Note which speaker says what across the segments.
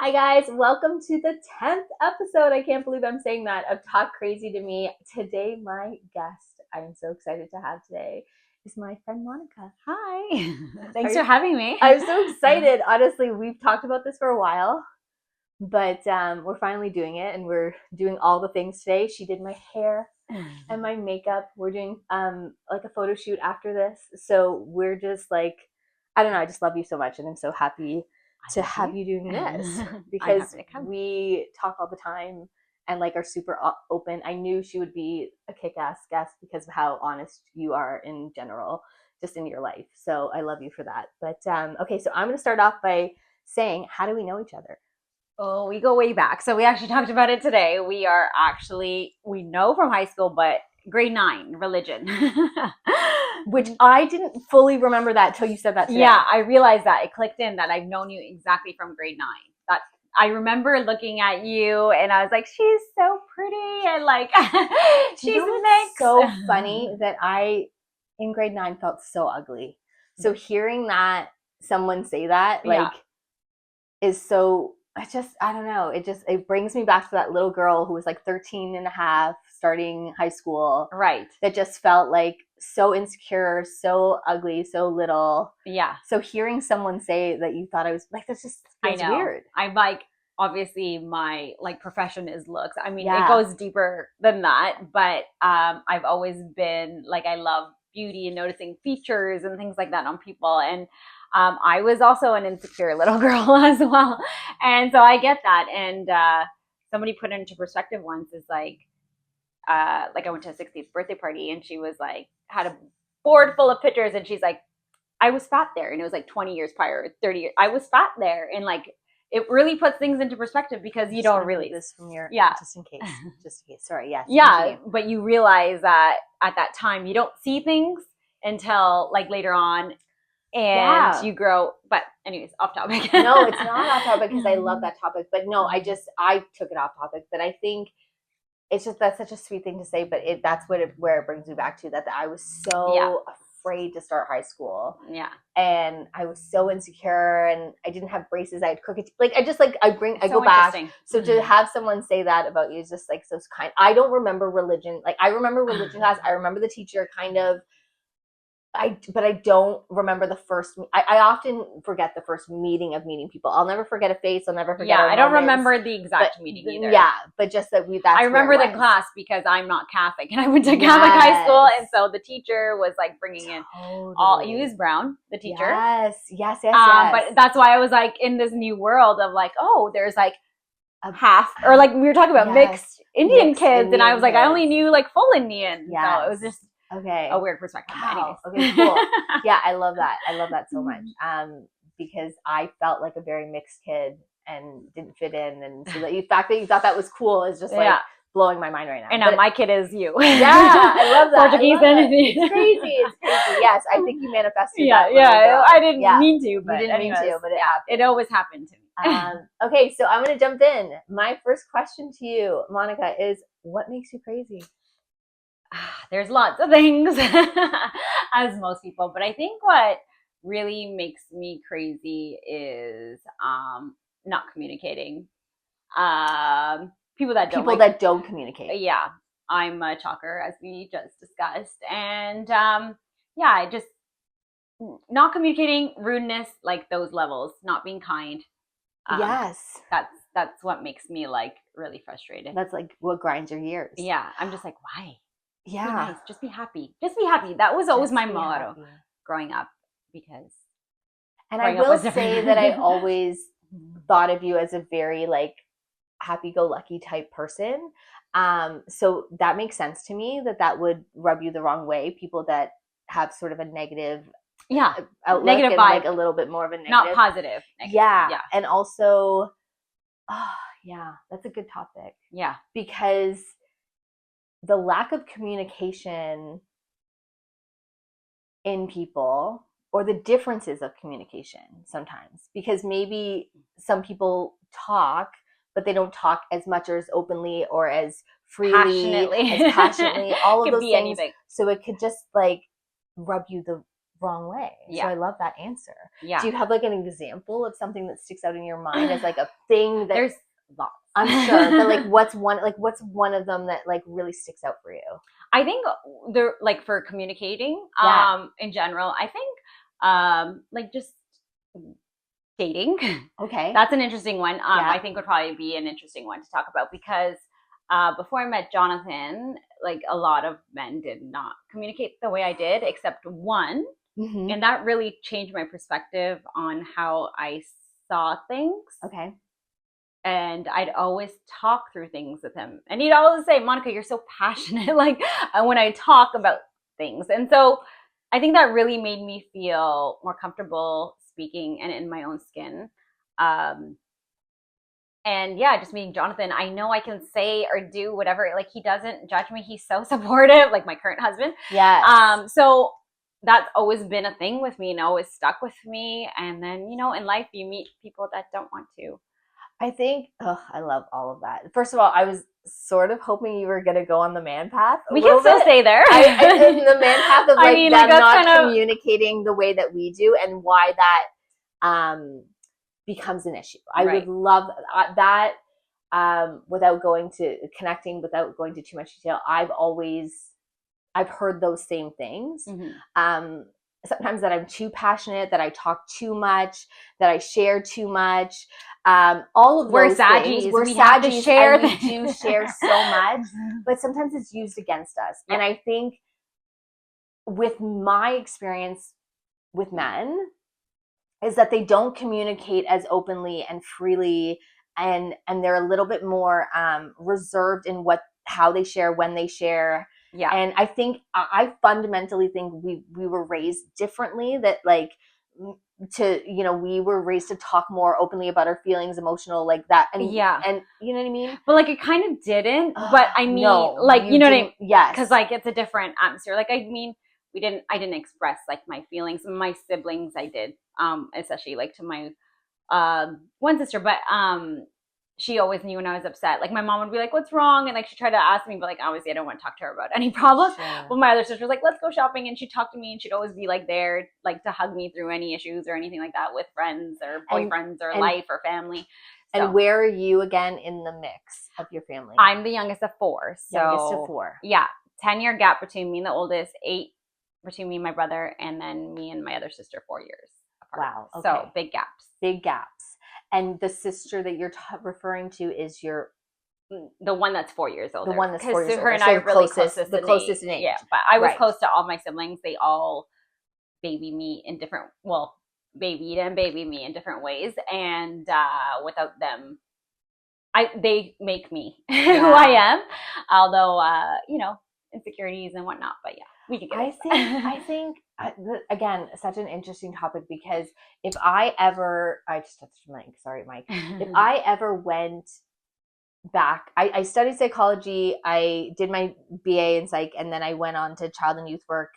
Speaker 1: Hi guys, welcome to the 10th episode. I can't believe I'm saying that of Talk Crazy to Me. Today, my guest I am so excited to have today is my friend Monica.
Speaker 2: Hi. Thanks for having me.
Speaker 1: I'm so excited. Honestly, we've talked about this for a while, but we're finally doing it and we're doing all the things today. She did my hair and my makeup. We're doing like a photo shoot after this. So we're just like, I don't know, I just love you so much and I'm so happy to have you doing this because we talk all the time and like are super open. I knew she would be a kick-ass guest because of how honest you are in general, just in your life. So I love you for that. But okay, so I'm going to start off by saying, how do we know each other?
Speaker 2: Oh, we go way back. So we actually talked about it today. We know from high school, but grade 9, religion.
Speaker 1: Which I didn't fully remember that till you said that today.
Speaker 2: Yeah, I realized that. It clicked in that I've known you exactly from grade 9. That I remember looking at you and I was like, she's so pretty and like she's mixed.
Speaker 1: So funny that I in grade 9 felt so ugly. So hearing that someone say that like is so I don't know, it brings me back to that little girl who was like 13 and a half starting high school,
Speaker 2: right,
Speaker 1: that just felt like so insecure, so ugly, so little.
Speaker 2: Yeah.
Speaker 1: So hearing someone say that you thought I was like, that's just feels weird.
Speaker 2: I'm like, obviously my like profession is looks. I mean, it goes deeper than that, but I've always been like, I love beauty and noticing features and things like that on people. And I was also an insecure little girl as well. And so I get that. And somebody put it into perspective once is like I went to a 60th birthday party and she was like, had a board full of pictures and she's like, I was fat there. And it was like 20 years prior, 30 years. I was fat there. And like, it really puts things into perspective because you don't really
Speaker 1: this from your just in case. Sorry, yes.
Speaker 2: Yeah, but you realize that at that time you don't see things until like later on and you grow. But anyways, off topic.
Speaker 1: No, it's not off topic because I love that topic. But no, I took it off topic. But I think it's just, that's such a sweet thing to say, but that's where it brings me back to that I was so afraid to start high school.
Speaker 2: Yeah.
Speaker 1: And I was so insecure and I didn't have braces. I had crooked, like, I just like, I go back. So to have someone say that about you is just like so kind. I don't remember religion. Like I remember religion class. I remember the teacher kind of, but I don't remember the first. I often forget the first meeting people. I'll never forget a face. I'll never forget.
Speaker 2: Yeah, I don't remember the exact meeting either.
Speaker 1: Yeah, but just that
Speaker 2: I remember the class because I'm not Catholic and I went to Catholic high school, and so the teacher was like bringing in all. He was brown, the teacher.
Speaker 1: Yes.
Speaker 2: But that's why I was like in this new world of like, oh, there's like a half, or like we were talking about mixed Indian kids, and I was like, I only knew like full Indian. Yeah, so it was just. Okay. A weird perspective.
Speaker 1: Wow. Okay, cool. Yeah, I love that. I love that so much. Because I felt like a very mixed kid and didn't fit in, and so the fact that you thought that was cool is just like blowing my mind right now.
Speaker 2: And now my kid is you.
Speaker 1: Yeah, I love that.
Speaker 2: Portuguese and
Speaker 1: it's crazy. It's crazy. Yes, I think you manifested that.
Speaker 2: Yeah, I didn't mean to, but
Speaker 1: you didn't mean to, but it happened.
Speaker 2: It always happened to me.
Speaker 1: Okay, so I'm gonna jump in. My first question to you, Monica, is what makes you crazy?
Speaker 2: There's lots of things, as most people, but I think what really makes me crazy is not communicating. People that
Speaker 1: don't communicate.
Speaker 2: Yeah, I'm a talker, as we just discussed, and I just not communicating, rudeness, like those levels, not being kind.
Speaker 1: Yes,
Speaker 2: that's what makes me like really frustrated.
Speaker 1: That's like what grinds your gears.
Speaker 2: Yeah, I'm just like, why?
Speaker 1: Yeah.
Speaker 2: Be nice. Just be happy. Just be happy. That was always my motto growing up, because.
Speaker 1: And I will say that I always thought of you as a very like happy-go-lucky type person. So that makes sense to me that would rub you the wrong way. People that have sort of a negative outlook, negative vibe, like a little bit more of a negative,
Speaker 2: not positive.
Speaker 1: Yeah. And also, that's a good topic.
Speaker 2: Yeah.
Speaker 1: Because the lack of communication in people, or the differences of communication sometimes, because maybe some people talk, but they don't talk as much or as openly or as freely, as passionately, all of those things. Anything. So it could just like rub you the wrong way.
Speaker 2: Yeah.
Speaker 1: So I love that answer.
Speaker 2: Yeah.
Speaker 1: Do you have like an example of something that sticks out in your mind as like a thing that
Speaker 2: there's lots?
Speaker 1: I'm sure, but like what's one of them that like really sticks out for you?
Speaker 2: I think they're like for communicating in general, I think like just dating.
Speaker 1: Okay.
Speaker 2: That's an interesting one. I think would probably be an interesting one to talk about because before I met Jonathan, like a lot of men did not communicate the way I did, except one.
Speaker 1: Mm-hmm.
Speaker 2: And that really changed my perspective on how I saw things.
Speaker 1: Okay.
Speaker 2: And I'd always talk through things with him. And he'd always say, Monica, you're so passionate, like when I talk about things. And so I think that really made me feel more comfortable speaking and in my own skin. And yeah, just meeting Jonathan, I know I can say or do whatever. Like he doesn't judge me. He's so supportive, like my current husband.
Speaker 1: Yeah.
Speaker 2: So that's always been a thing with me and always stuck with me. And then, you know, in life, you meet people that don't want to.
Speaker 1: I think, I love all of that. First of all, I was sort of hoping you were going to go on the man path.
Speaker 2: We can still stay there.
Speaker 1: The man path of like them
Speaker 2: like
Speaker 1: not
Speaker 2: kind of
Speaker 1: communicating the way that we do and why that becomes an issue. I would love that without going to connecting, without going to too much detail. I've heard those same things. Mm-hmm. Sometimes that I'm too passionate, that I talk too much, that I share too much. All of those things. We're Saggies, and we do share so much, but sometimes it's used against us. Yep. And I think with my experience with men is that they don't communicate as openly and freely, and they're a little bit more reserved in how they share, when they share. Yeah. And I fundamentally think we were raised differently, that like we were raised to talk more openly about our feelings, emotional, like that. And yeah. And you know what I mean?
Speaker 2: But like it kind of didn't, but I mean, no, like, you know what I mean?
Speaker 1: Yes.
Speaker 2: Cause like it's a different atmosphere. Like, I mean, I didn't express like my feelings. My siblings, I did, especially like to my, one sister, but, she always knew when I was upset. Like my mom would be like, what's wrong? And like, she tried to ask me, but like, obviously I don't want to talk to her about any problems. Sure. But my other sister was like, let's go shopping. And she'd talk to me and she'd always be like there, like to hug me through any issues or anything like that with friends or boyfriends or life or family. So,
Speaker 1: and where are you again in the mix of your family?
Speaker 2: I'm the youngest of four. So
Speaker 1: youngest of four.
Speaker 2: Yeah. 10-year gap between me and the oldest, 8 between me and my brother, and then me and my other sister 4 years apart.
Speaker 1: Wow. Okay.
Speaker 2: So big gaps.
Speaker 1: Big gaps. And the sister that you're referring to is
Speaker 2: the one that's 4 years older.
Speaker 1: The one that's 4 years older.
Speaker 2: Her and I are really closest.
Speaker 1: The closest in age.
Speaker 2: Yeah, but I was close to all my siblings. They all baby me in different, babied and baby me in different ways. And without them, they make me who I am. Although, insecurities and whatnot. But yeah, we can get
Speaker 1: I think again, such an interesting topic, because if I just touched Mike. Sorry, Mike. If I ever went back, I studied psychology. I did my BA in psych, and then I went on to child and youth work,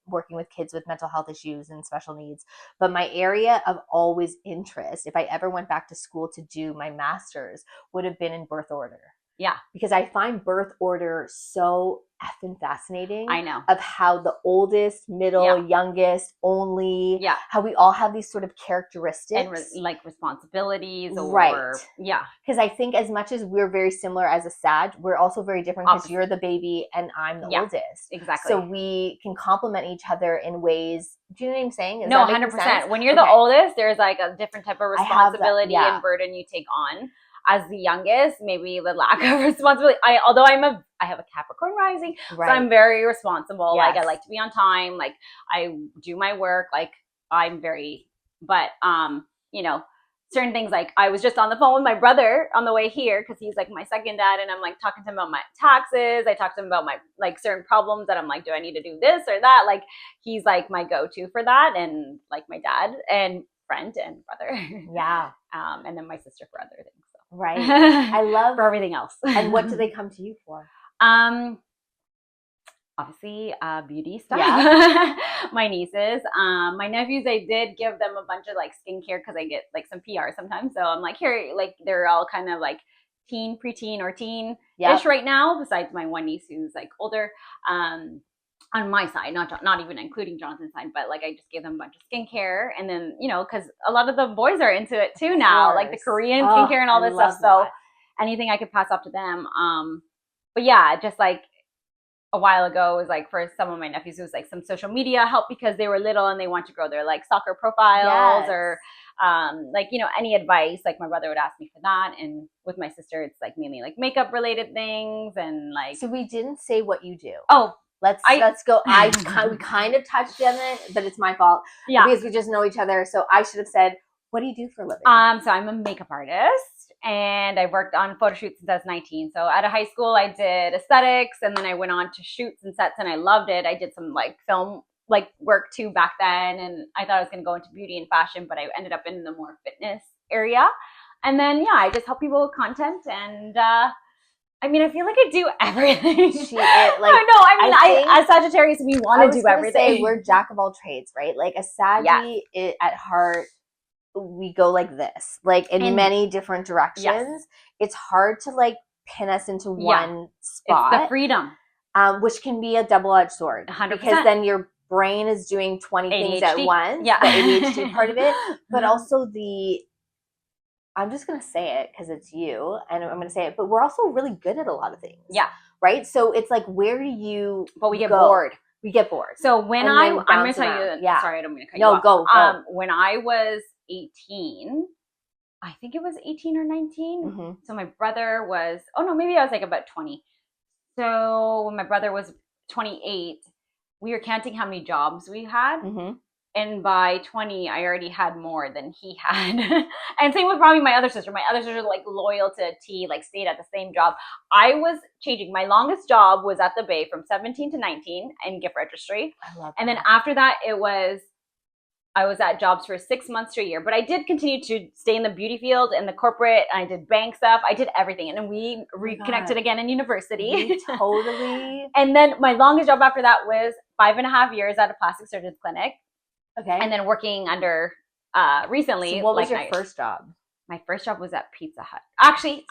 Speaker 1: working with kids with mental health issues and special needs. But my area of always interest, if I ever went back to school to do my master's, would have been in birth order.
Speaker 2: Yeah.
Speaker 1: Because I find birth order so effing fascinating.
Speaker 2: I know.
Speaker 1: Of how the oldest, middle, youngest, only, how we all have these sort of characteristics.
Speaker 2: And like responsibilities.
Speaker 1: Right.
Speaker 2: Yeah.
Speaker 1: Because I think as much as we're very similar as a Sag, we're also very different, because you're the baby and I'm the oldest.
Speaker 2: Exactly.
Speaker 1: So we can complement each other in ways. Do you know what I'm saying?
Speaker 2: No, 100%. When you're the oldest, there's like a different type of responsibility and burden you take on. As the youngest, maybe the lack of responsibility. I have a Capricorn rising, so I'm very responsible. Yes. Like I like to be on time. Like I do my work. Like I'm very, but certain things, like I was just on the phone with my brother on the way here, because he's like my second dad, and I'm like talking to him about my taxes. I talked to him about my like certain problems that I'm like, do I need to do this or that? Like he's like my go-to for that, and like my dad and friend and brother.
Speaker 1: Yeah.
Speaker 2: And then my sister for other things.
Speaker 1: Right. I love
Speaker 2: for everything else.
Speaker 1: And what do they come to you for?
Speaker 2: Obviously beauty stuff. Yeah. My nieces, my nephews, I did give them a bunch of like skincare, because I get like some PR sometimes. So I'm like, here, like they're all kind of like preteen or teen-ish right now, besides my one niece who's like older. on my side, not even including Jonathan's side, but like I just gave them a bunch of skincare, and then because a lot of the boys are into it too now, like the Korean skincare and all this stuff. So anything I could pass off to them. But yeah, just like a while ago, it was like for some of my nephews, it was like some social media help because they were little and they want to grow their like soccer profiles or like any advice. Like my brother would ask me for that, and with my sister, it's like mainly like makeup related things and like.
Speaker 1: So we didn't say what you do.
Speaker 2: Oh.
Speaker 1: Let's go. We kind of touched on it, but it's my fault. Yeah. Because we just know each other. So I should have said, what do you do for a living?
Speaker 2: So I'm a makeup artist, and I worked on photo shoots since I was 19. So out of high school, I did aesthetics, and then I went on to shoots and sets, and I loved it. I did some like film like work too back then, and I thought I was going to go into beauty and fashion, but I ended up in the more fitness area. And then I just help people with content and. I mean, I feel like I do everything. As Sagittarius, we want to do everything.
Speaker 1: Say, we're jack of all trades, right? Like a Saggy at heart, we go like this, like in many different directions. Yes. It's hard to like pin us into one spot.
Speaker 2: It's the freedom.
Speaker 1: Which can be a double-edged sword.
Speaker 2: 100%.
Speaker 1: Because then your brain is doing 20 things at once. Yeah. The ADHD part of it. But also I'm just going to say it because it's you and I'm going to say it, but we're also really good at a lot of things.
Speaker 2: Yeah.
Speaker 1: Right? So it's like, where do you
Speaker 2: But we get bored.
Speaker 1: We get bored.
Speaker 2: So when I'm going to tell you, sorry, I don't mean to cut you off.
Speaker 1: Go.
Speaker 2: When I was 18, I think it was 18 or 19. Mm-hmm. So my brother was, maybe I was like about 20. So when my brother was 28, we were counting how many jobs we had. Mm-hmm. And by 20, I already had more than he had. And same with probably my other sister. My other sister, like loyal to a T, like stayed at the same job. I was changing. My longest job was at the Bay from 17 to 19 in gift registry.
Speaker 1: I love that.
Speaker 2: And then after that, I was at jobs for 6 months to a year. But I did continue to stay in the beauty field and the corporate. I did bank stuff. I did everything. And then we reconnected again in university.
Speaker 1: Totally.
Speaker 2: And then my longest job after that was 5.5 years at a plastic surgeon's clinic.
Speaker 1: Okay.
Speaker 2: And then working under recently.
Speaker 1: So what was your first job?
Speaker 2: My first job was at Pizza Hut. Actually,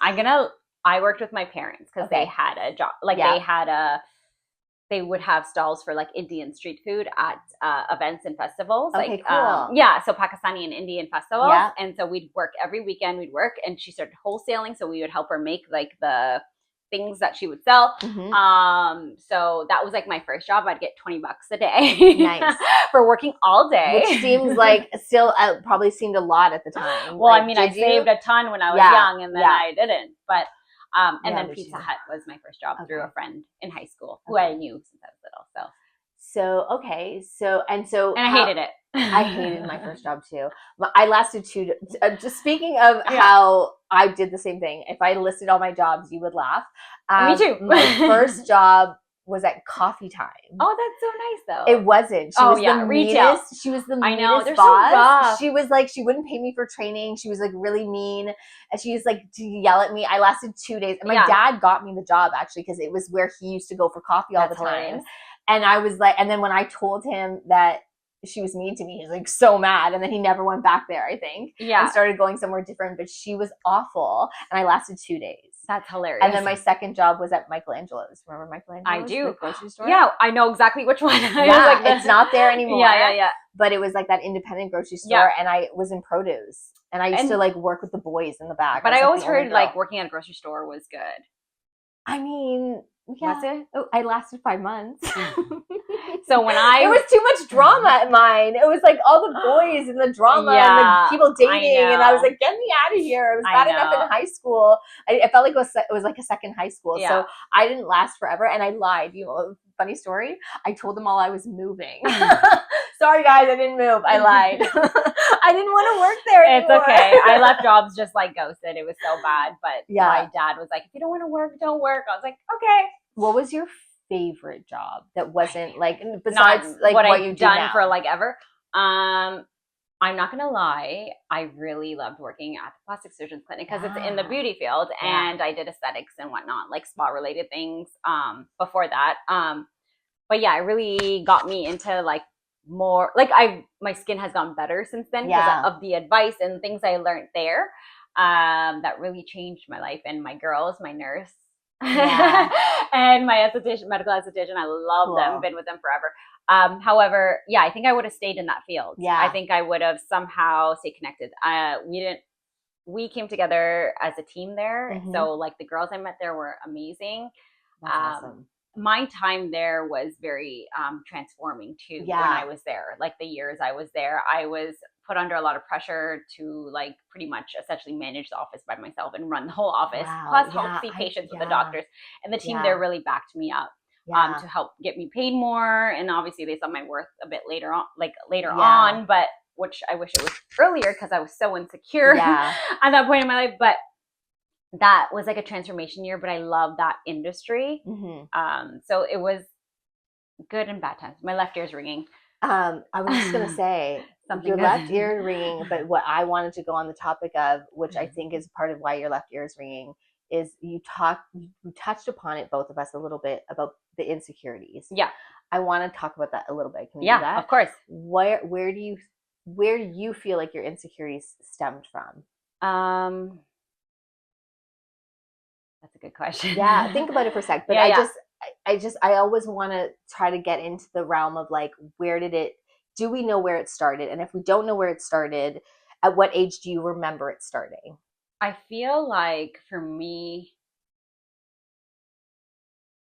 Speaker 2: I worked with my parents because they had a job. Like they would have stalls for like Indian street food at events and festivals.
Speaker 1: Okay,
Speaker 2: like
Speaker 1: cool.
Speaker 2: So Pakistani and Indian festivals. Yeah. And so we'd work every weekend. And she started wholesaling, so we would help her make like the things that she would sell. Mm-hmm. So that was like my first job. I'd get $20 a day.
Speaker 1: Nice.
Speaker 2: For working all day.
Speaker 1: Which seems like still probably seemed a lot at the time.
Speaker 2: Well, like, I saved a ton when I was young, and then I didn't. But and then Pizza Hut was my first job through a friend in high school who I knew since I was little.
Speaker 1: And
Speaker 2: I hated it.
Speaker 1: I hated my first job too. I lasted just speaking of how I did the same thing. If I listed all my jobs, you would laugh.
Speaker 2: Me too.
Speaker 1: My first job was at Coffee Time.
Speaker 2: Oh, that's so nice though.
Speaker 1: It wasn't. She was the
Speaker 2: retail.
Speaker 1: Meanest, she was the meanest
Speaker 2: they're
Speaker 1: boss.
Speaker 2: So rough.
Speaker 1: She was like, she wouldn't pay me for training. She was like really mean. And she was like to yell at me. I lasted 2 days. And my dad got me the job actually because it was where he used to go for coffee all the time. Hilarious. And I was like, and then when I told him that she was mean to me, he was like so mad. And then he never went back there, I think. Yeah. And started going somewhere different. But she was awful. And I lasted 2 days.
Speaker 2: That's hilarious.
Speaker 1: And then my second job was at Michelangelo's. Remember Michelangelo's?
Speaker 2: I do.
Speaker 1: The grocery store?
Speaker 2: Yeah, I know exactly which one.
Speaker 1: It's not there anymore.
Speaker 2: Yeah.
Speaker 1: But it was like that independent grocery store. And I was in produce. And I used to like work with the boys in the back.
Speaker 2: But I always heard like working at a grocery store was good.
Speaker 1: I mean, yeah. I lasted 5 months.
Speaker 2: So when
Speaker 1: it was too much drama at mine. It was like all the boys and the drama and the people dating, and I was like, "Get me out of here!" I was bad enough in high school. I felt like it was like a second high school. So I didn't last forever, and I lied. Funny story. I told them all I was moving. Sorry, guys, I didn't move. I lied. I didn't want to work there anymore.
Speaker 2: It's okay. I left jobs just like ghosted. It was so bad. But my dad was like, if you don't want to work, don't work. I was like, okay.
Speaker 1: What was your favorite job that wasn't like, besides like what you've done now?
Speaker 2: For like ever? I'm not going to lie. I really loved working at the plastic surgeon's clinic because it's in the beauty field, and I did aesthetics and whatnot, like spa related things before that. But yeah, it really got me into like more, like my skin has gotten better since then because of the advice and things I learned there. That really changed my life. And my nurse,
Speaker 1: Yeah.
Speaker 2: And my medical esthetician, I love them, been with them forever. However, yeah, I think I would have stayed in that field.
Speaker 1: Yeah.
Speaker 2: I think I would have somehow stayed connected. We came together as a team there.
Speaker 1: Mhm.
Speaker 2: So like the girls I met there were amazing.
Speaker 1: That's awesome.
Speaker 2: My time there was very transforming too.
Speaker 1: Yeah.
Speaker 2: When I was there, like the years I was there, I was put under a lot of pressure to like pretty much essentially manage the office by myself and run the whole office,
Speaker 1: Wow.
Speaker 2: plus
Speaker 1: Yeah,
Speaker 2: help see patients with the
Speaker 1: yeah.
Speaker 2: doctors. And the team
Speaker 1: Yeah.
Speaker 2: there really backed me up
Speaker 1: Yeah.
Speaker 2: to help get me paid more. And obviously they saw my worth a bit later on,
Speaker 1: Yeah.
Speaker 2: on, but which I wish it was earlier because I was so insecure
Speaker 1: Yeah.
Speaker 2: at that point in my life. But that was like a transformation year, but I love that industry.
Speaker 1: Mhm.
Speaker 2: So it was good and bad times. My left ear's ringing.
Speaker 1: I was just gonna say
Speaker 2: Something
Speaker 1: your
Speaker 2: doesn't-
Speaker 1: left ear ringing, but what I wanted to go on the topic of, which I think is part of why your left ear is ringing, is you touched upon it, both of us, a little bit about the insecurities.
Speaker 2: Yeah.
Speaker 1: I want to talk about that a little bit. Can we do
Speaker 2: Yeah,
Speaker 1: that?
Speaker 2: of course.
Speaker 1: Where do you feel like your insecurities stemmed from?
Speaker 2: That's a good question.
Speaker 1: Yeah, think about it for a sec. But
Speaker 2: Yeah,
Speaker 1: I always want to try to get into the realm of like, do we know where it started? And if we don't know where it started, at what age do you remember it starting?
Speaker 2: I feel like for me,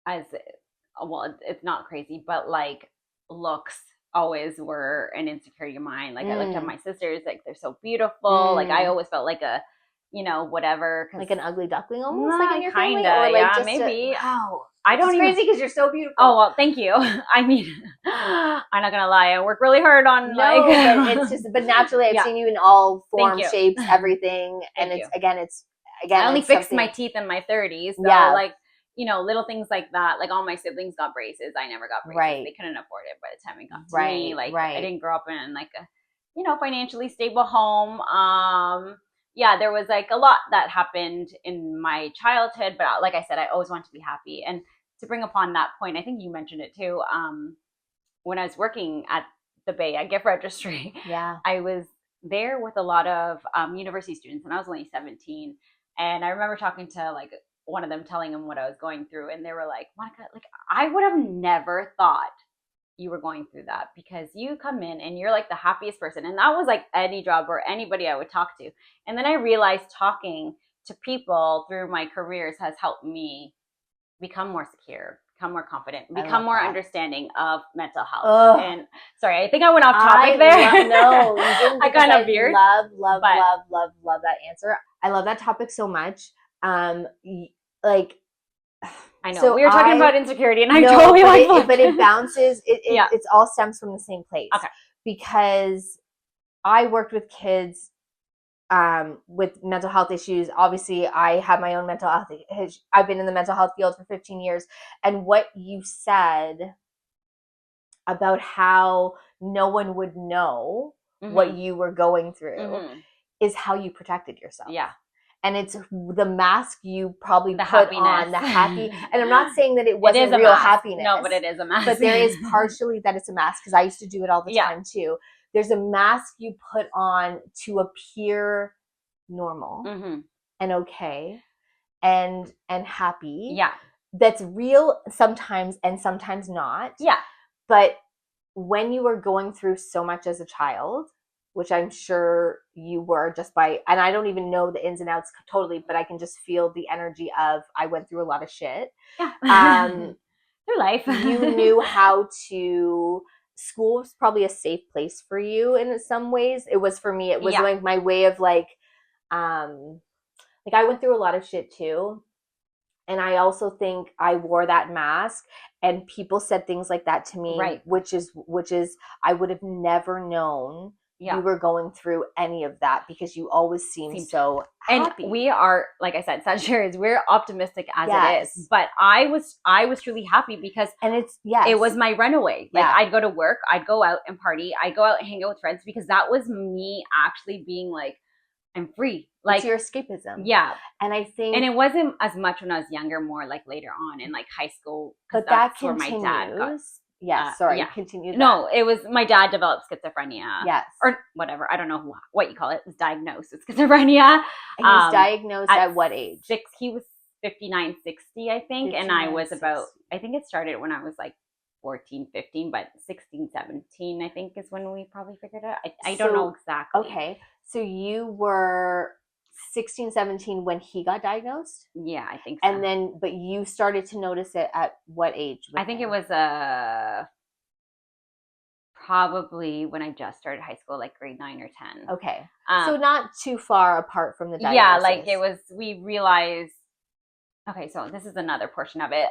Speaker 2: it's not crazy, but like looks always were an insecurity of mine. Like I looked at my sisters, like they're so beautiful. Like I always felt like a, whatever.
Speaker 1: Like an ugly duckling almost,
Speaker 2: like
Speaker 1: in your
Speaker 2: family?
Speaker 1: Or like
Speaker 2: yeah,
Speaker 1: just
Speaker 2: maybe.
Speaker 1: Wow.
Speaker 2: I don't
Speaker 1: it's
Speaker 2: even
Speaker 1: crazy because you're so beautiful.
Speaker 2: Oh, well, thank you. I mean, I'm not going to lie. I work really hard on
Speaker 1: but naturally I've seen you in all forms, shapes, everything. And it's
Speaker 2: I only fixed my teeth in my 30s. So like, little things like that. Like all my siblings got braces. I never got braces.
Speaker 1: Right.
Speaker 2: They couldn't afford it by the time it got to me. Like I didn't grow up in like a, financially stable home. There was like a lot that happened in my childhood, but like I said, I always wanted to be happy. And to bring upon that point, I think you mentioned it too. When I was working at the Bay at gift registry, I was there with a lot of university students, and I was only 17. And I remember talking to like one of them, telling them what I was going through, and they were like, "Monica, like I would have never thought you were going through that, because you come in and you're like the happiest person." And that was like any job or anybody I would talk to. And then I realized talking to people through my careers has helped me become more secure, become more confident, become more understanding of mental health.
Speaker 1: Ugh.
Speaker 2: And sorry, I think I went off topic there.
Speaker 1: No, you didn't.
Speaker 2: I kind of veered.
Speaker 1: Love that answer. I love that topic so much. Like,
Speaker 2: I know. So we were talking about insecurity, and I totally
Speaker 1: but it bounces. It all stems from the same place.
Speaker 2: Okay.
Speaker 1: Because I worked with kids with mental health issues. Obviously, I have my own mental health. I've been in the mental health field for 15 years. And what you said about how no one would know what you were going through is how you protected yourself.
Speaker 2: Yeah.
Speaker 1: And it's the mask you probably put on, the happy. And I'm not saying that it wasn't real happiness.
Speaker 2: No, but it is a mask.
Speaker 1: But there is partially that it's a mask, because I used to do it all the time too. There's a mask you put on to appear normal and okay and happy.
Speaker 2: Yeah.
Speaker 1: That's real sometimes and sometimes not.
Speaker 2: Yeah.
Speaker 1: But when you were going through so much as a child, which I'm sure you were, and I don't even know the ins and outs totally, but I can just feel the energy of, I went through a lot of shit.
Speaker 2: Yeah. Through life.
Speaker 1: You knew how to, school was probably a safe place for you in some ways. It was for me. It was like my way of like I went through a lot of shit too. And I also think I wore that mask, and people said things like that to me, which is I would have never known you were going through any of that, because you always seem so happy.
Speaker 2: And we are, like I said, Sagittarius, we're optimistic as it is. But I was truly happy because it was my runaway. Like I'd go to work, I'd go out and party, I'd go out and hang out with friends, because that was me actually being like, I'm free. Like,
Speaker 1: it's your escapism.
Speaker 2: Yeah.
Speaker 1: And I think,
Speaker 2: and it wasn't as much when I was younger, more like later on in like high school.
Speaker 1: But that's where my dad got. Continue that.
Speaker 2: No, it was, my dad developed schizophrenia.
Speaker 1: Yes.
Speaker 2: Or whatever. I don't know what you call it. It was diagnosed with schizophrenia.
Speaker 1: And he was diagnosed at what age?
Speaker 2: 6. He was 59, 60, I think. And I
Speaker 1: 59,
Speaker 2: was about,
Speaker 1: 60.
Speaker 2: I think it started when I was like 14, 15, but 16, 17, I think is when we probably figured it out. I don't know exactly.
Speaker 1: Okay. So you were 16, 17 when he got diagnosed?
Speaker 2: Yeah, I think so.
Speaker 1: And then, but you started to notice it at what age?
Speaker 2: I think it was probably when I just started high school, like grade 9 or 10.
Speaker 1: Okay. So not too far apart from the diagnosis.
Speaker 2: Yeah, like it was, we realized, okay, so this is another portion of it.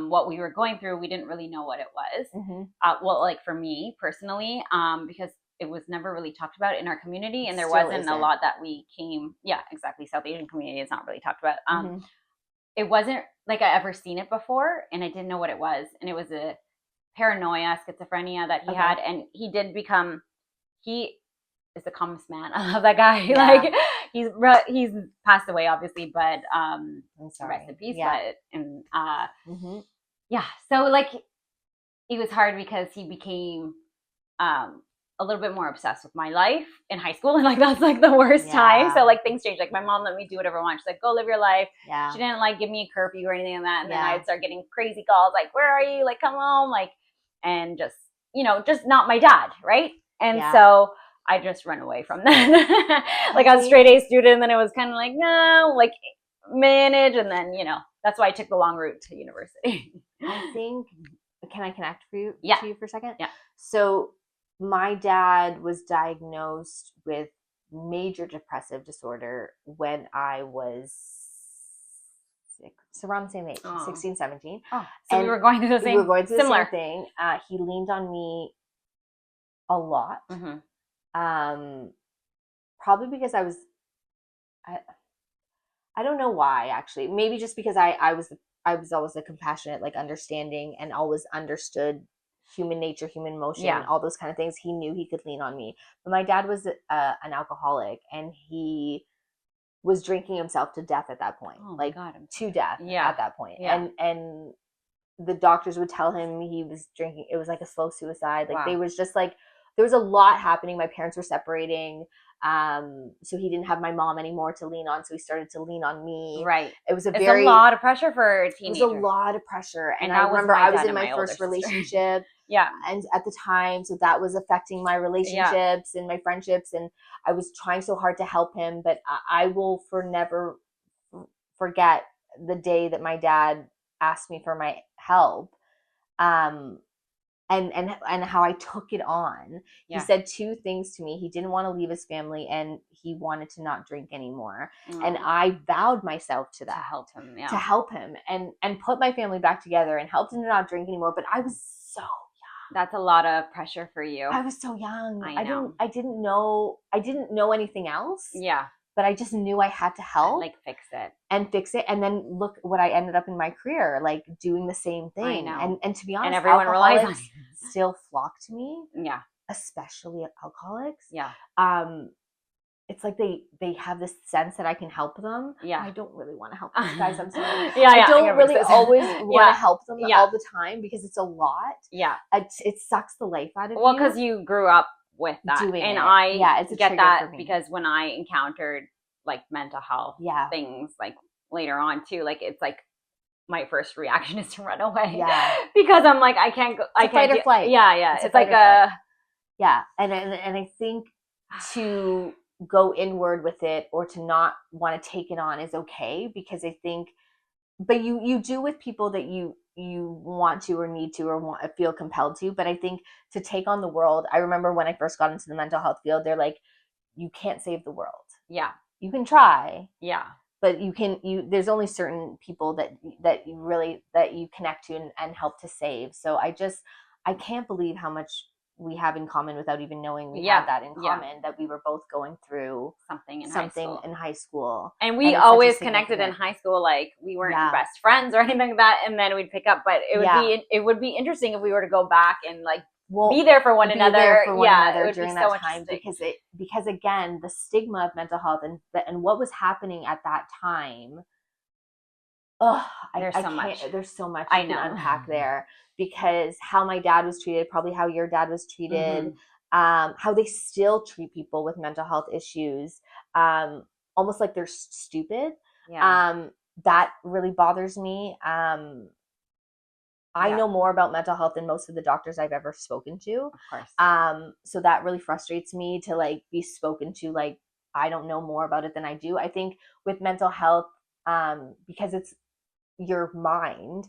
Speaker 2: What we were going through, we didn't really know what it was.
Speaker 1: Mm-hmm.
Speaker 2: Well, like for me personally, because it was never really talked about in our community, and there
Speaker 1: Still
Speaker 2: wasn't
Speaker 1: isn't.
Speaker 2: a lot that we came. Yeah, exactly. South Asian community is not really talked about.
Speaker 1: Mm-hmm.
Speaker 2: It wasn't like I ever seen it before, and I didn't know what it was, and it was a paranoia, schizophrenia that he had, and he did become. He is the calmest man. I love that guy.
Speaker 1: Yeah.
Speaker 2: Like he's passed away, obviously, but
Speaker 1: I'm sorry.
Speaker 2: rest in peace.
Speaker 1: Yeah.
Speaker 2: But and
Speaker 1: Mm-hmm.
Speaker 2: yeah, so like it was hard because he became a little bit more obsessed with my life in high school, and like that's like the worst time. So like things changed. Like my mom let me do whatever I want. She's like, go live your life.
Speaker 1: Yeah.
Speaker 2: She didn't like give me a curfew or anything like that. And then I'd start getting crazy calls like, where are you? Like, come home. Like, and just, you know, just not my dad. Right. And so I just run away from that. Like I was a straight A student, and then it was kind of like, no, like manage. And then, you know, that's why I took the long route to university.
Speaker 1: I think, can I connect to you for a second?
Speaker 2: Yeah. So
Speaker 1: my dad was diagnosed with major depressive disorder when I was around the same age, 16, 17.
Speaker 2: Oh, so we were going through the same,
Speaker 1: similar thing. He leaned on me a lot.
Speaker 2: Mm-hmm.
Speaker 1: Probably because I don't know why, actually. Maybe just because I was always a compassionate, like understanding, and always understood human nature, human emotion, all those kind of things. He knew he could lean on me. But my dad was an alcoholic, and he was drinking himself to death at that point.
Speaker 2: Oh, God,
Speaker 1: to death at that point. Yeah. And the doctors would tell him he was drinking. It was like a slow suicide. Like they was just like, there was a lot happening. My parents were separating. So he didn't have my mom anymore to lean on. So he started to lean on me.
Speaker 2: Right.
Speaker 1: It's a lot
Speaker 2: of pressure for a teenager.
Speaker 1: It was a lot of pressure. And I remember I was in my first relationship. And at the time, so that was affecting my relationships and my friendships. And I was trying so hard to help him, but I will never forget the day that my dad asked me for my help. And how I took it on. He said two things to me. He didn't want to leave his family, and he wanted to not drink anymore. And I vowed myself to that. To help him and put my family back together and helped him to not drink anymore. But I was so young.
Speaker 2: That's a lot of pressure for you.
Speaker 1: I was so young.
Speaker 2: I know.
Speaker 1: I didn't know anything else.
Speaker 2: Yeah.
Speaker 1: But I just knew I had to help.
Speaker 2: Like fix it.
Speaker 1: And then look what I ended up in my career, like doing the same thing.
Speaker 2: I know.
Speaker 1: And to be honest,
Speaker 2: and everyone relies on you.
Speaker 1: Still flock to me.
Speaker 2: Yeah.
Speaker 1: Especially alcoholics.
Speaker 2: Yeah.
Speaker 1: It's like they have this sense that I can help them.
Speaker 2: Yeah.
Speaker 1: I don't really want to help these guys. I'm sorry.
Speaker 2: I
Speaker 1: don't really always want to help them all the time because it's a lot.
Speaker 2: Yeah.
Speaker 1: It sucks the life out of you.
Speaker 2: Well, because you grew up with that. I get that because when I encountered like mental health things like later on too, like it's like my first reaction is to run away. Yeah. Because I'm like, I can't go. I can't
Speaker 1: fight or flight.
Speaker 2: Yeah. It's like
Speaker 1: and I think to go inward with it or to not want to take it on is okay, because I think, but you do with people that you want to or need to or feel compelled to. But I think to take on the world, I remember when I first got into the mental health field, they're like, you can't save the world.
Speaker 2: Yeah.
Speaker 1: You can try.
Speaker 2: Yeah.
Speaker 1: But there's only certain people that you connect to and help to save. So I can't believe how much we have in common without even knowing we had that in common, that we were both going through something in high school.
Speaker 2: And we always connected in high school. Like we weren't best friends or anything like that. And then we'd pick up, but it would be interesting if we were to go back and like be there for one another. It would
Speaker 1: during
Speaker 2: be
Speaker 1: that
Speaker 2: so
Speaker 1: time, because again, the stigma of mental health and what was happening at that time. There's so much you can unpack there, because how my dad was treated, probably how your dad was treated, how they still treat people with mental health issues, almost like they're stupid. that really bothers me. I know more about mental health than most of the doctors I've ever spoken to.
Speaker 2: Of course.
Speaker 1: So that really frustrates me to like be spoken to like I don't know more about it than I do. I think with mental health, because it's your mind,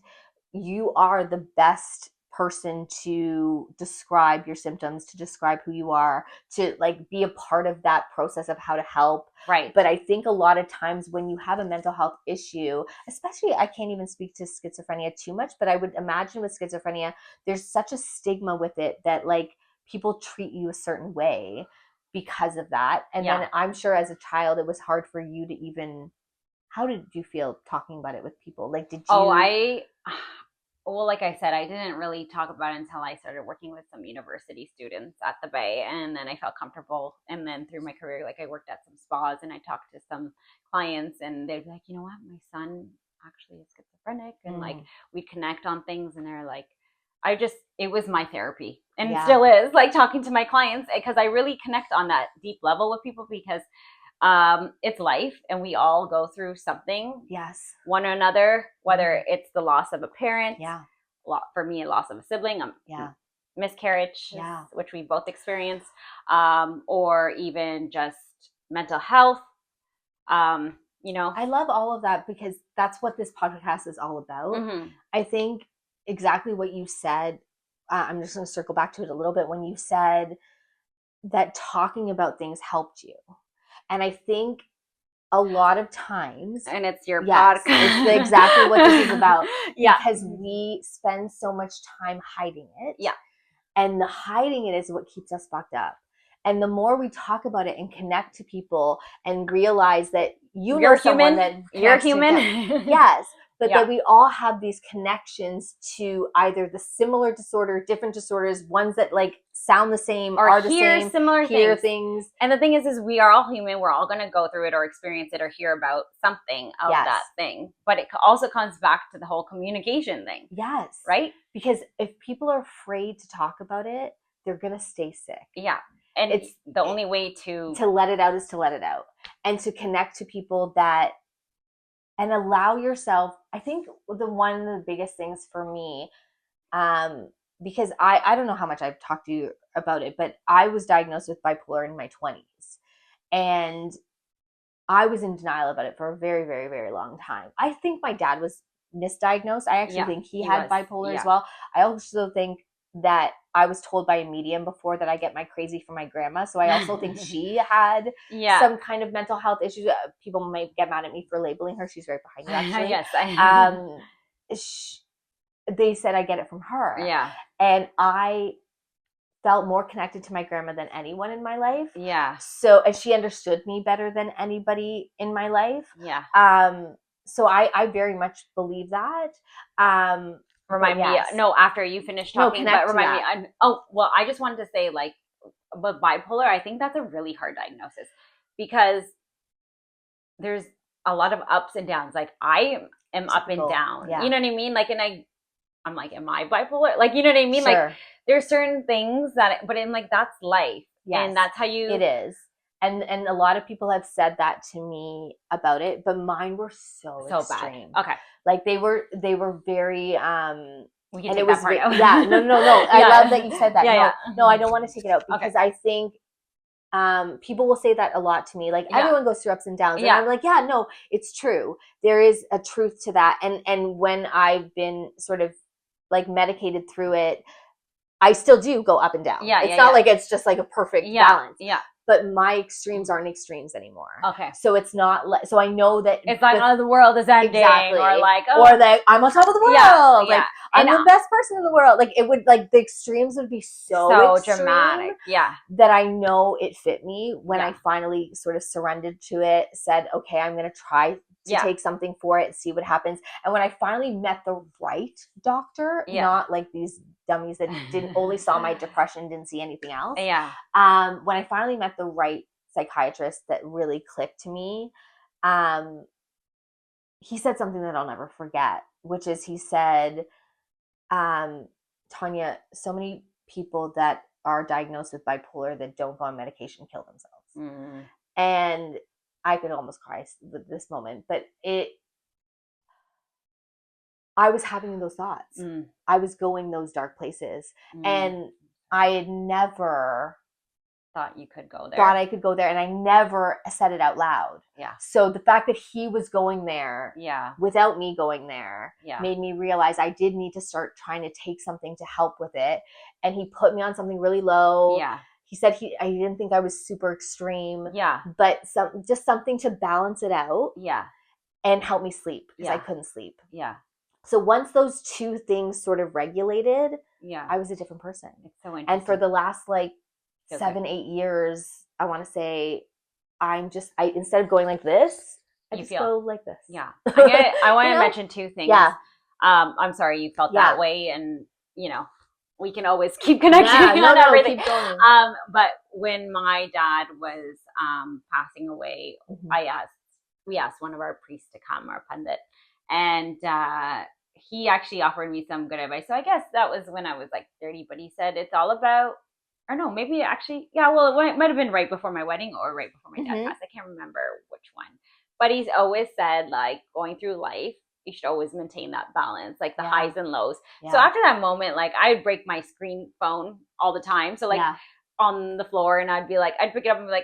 Speaker 1: you are the best person to describe your symptoms, to describe who you are, to like be a part of that process of how to help.
Speaker 2: Right.
Speaker 1: But I think a lot of times when you have a mental health issue, especially, I can't even speak to schizophrenia too much, but I would imagine with schizophrenia, there's such a stigma with it that like people treat you a certain way because of that. And then I'm sure as a child, it was hard for you to even, how did you feel talking about it with people? Like, did you?
Speaker 2: Well, like I said, I didn't really talk about it until I started working with some university students at the Bay, and then I felt comfortable. And then through my career, like I worked at some spas and I talked to some clients, and they'd be like, you know what, my son actually is schizophrenic, and like we'd connect on things, and they're like, it was my therapy, and it still is, like talking to my clients, because I really connect on that deep level with people, because it's life and we all go through something, one or another, whether it's the loss of a parent, for me a loss of a sibling, miscarriage, which we both experienced, or even just mental health. I
Speaker 1: love all of that because that's what this podcast is all about. I think exactly what you said, I'm just going to circle back to it a little bit when you said that talking about things helped you. And I think a lot of times,
Speaker 2: and it's your podcast,
Speaker 1: it's exactly what this is about. Because we spend so much time hiding it. And the hiding it is what keeps us fucked up. And the more we talk about it and connect to people and realize that you're someone that
Speaker 2: you're human.
Speaker 1: Yes. But that we all have these connections to either the similar disorder, different disorders, ones that like sound the same,
Speaker 2: or
Speaker 1: are the same,
Speaker 2: similar
Speaker 1: hear
Speaker 2: things. And the thing is we are all human. We're all going to go through it or experience it or hear about something of that thing. But it also comes back to the whole communication thing.
Speaker 1: Yes.
Speaker 2: Right?
Speaker 1: Because if people are afraid to talk about it, they're going to stay sick.
Speaker 2: Yeah. And it's the only way to
Speaker 1: let it out is to let it out, and to connect to people that, and allow yourself. I think one of the biggest things for me, because I don't know how much I've talked to you about it, but I was diagnosed with bipolar in my 20s, and I was in denial about it for a very, very, very long time. I think my dad was misdiagnosed. I actually think he had bipolar as well. I also think that I was told by a medium before that I get my crazy from my grandma. So I also think she had some kind of mental health issues. People might get mad at me for labeling her. She's right behind you, actually. They said I get it from her. And I felt more connected to my grandma than anyone in my life. So, and she understood me better than anybody in my life. So I very much believe that.
Speaker 2: Remind me, after you finish talking, but remind me. Well, I just wanted to say, like, but bipolar, I think that's a really hard diagnosis because there's a lot of ups and downs. Like, I am up and down. You know what I mean? Like, and I'm like, am I bipolar? Like, you know what I mean? Like, there's certain things but in like, that's life. And that's how you.
Speaker 1: It is. And a lot of people have said that to me about it, but mine were so extreme.
Speaker 2: Bad. Okay.
Speaker 1: Like they were very
Speaker 2: we can take that part out.
Speaker 1: No. I love that you said that. No, I don't want to take it out because I think people will say that a lot to me. Like everyone goes through ups and downs. And I'm like, no, it's true. There is a truth to that. And when I've been sort of like medicated through it, I still do go up and down. It's not like it's just like a perfect balance. But my extremes aren't extremes anymore.
Speaker 2: Okay.
Speaker 1: So it's not so I know that
Speaker 2: it's like the world is ending, or like
Speaker 1: or that I'm on top of the world. Like I'm the best person in the world. Like it would, like the extremes would be so
Speaker 2: dramatic.
Speaker 1: That I know it fit me when I finally sort of surrendered to it, said, okay, I'm gonna try to take something for it, see what happens. And when I finally met the right doctor, not like these dummies that only saw my depression, didn't see anything else. When I finally met the right psychiatrist that really clicked to me, he said something that I'll never forget, which is he said, Tanya, so many people that are diagnosed with bipolar that don't go on medication kill themselves. And I could almost cry with this moment, but I was having those thoughts. I was going those dark places. And I had never
Speaker 2: thought you could go there.
Speaker 1: Thought I could go there, and I never said it out loud.
Speaker 2: Yeah.
Speaker 1: So the fact that he was going there, without me going there, made me realize I did need to start trying to take something to help with it. And he put me on something really low.
Speaker 2: Yeah.
Speaker 1: He said I didn't think I was super extreme.
Speaker 2: Yeah.
Speaker 1: But just something to balance it out.
Speaker 2: Yeah.
Speaker 1: And help me sleep because I couldn't sleep.
Speaker 2: Yeah.
Speaker 1: So once those two things sort of regulated, I was a different person.
Speaker 2: It's so interesting.
Speaker 1: And for the last 7-8 years, I want to say, instead of going like this, I just go like this.
Speaker 2: Yeah. I want to mention two things.
Speaker 1: Yeah.
Speaker 2: I'm sorry you felt that way, and we can always keep connecting on everything.
Speaker 1: Keep going.
Speaker 2: But when my dad was passing away, we asked one of our priests to come, our pundit, and he actually offered me some good advice. So I guess that was when I was 30, but he said it's all about, or no, maybe actually, it might have been right before my wedding or right before my dad passed. I can't remember which one. But he's always said, going through life, you should always maintain that balance, the highs and lows. Yeah. So after that moment, I'd break my screen phone all the time. So on the floor, and I'd pick it up and be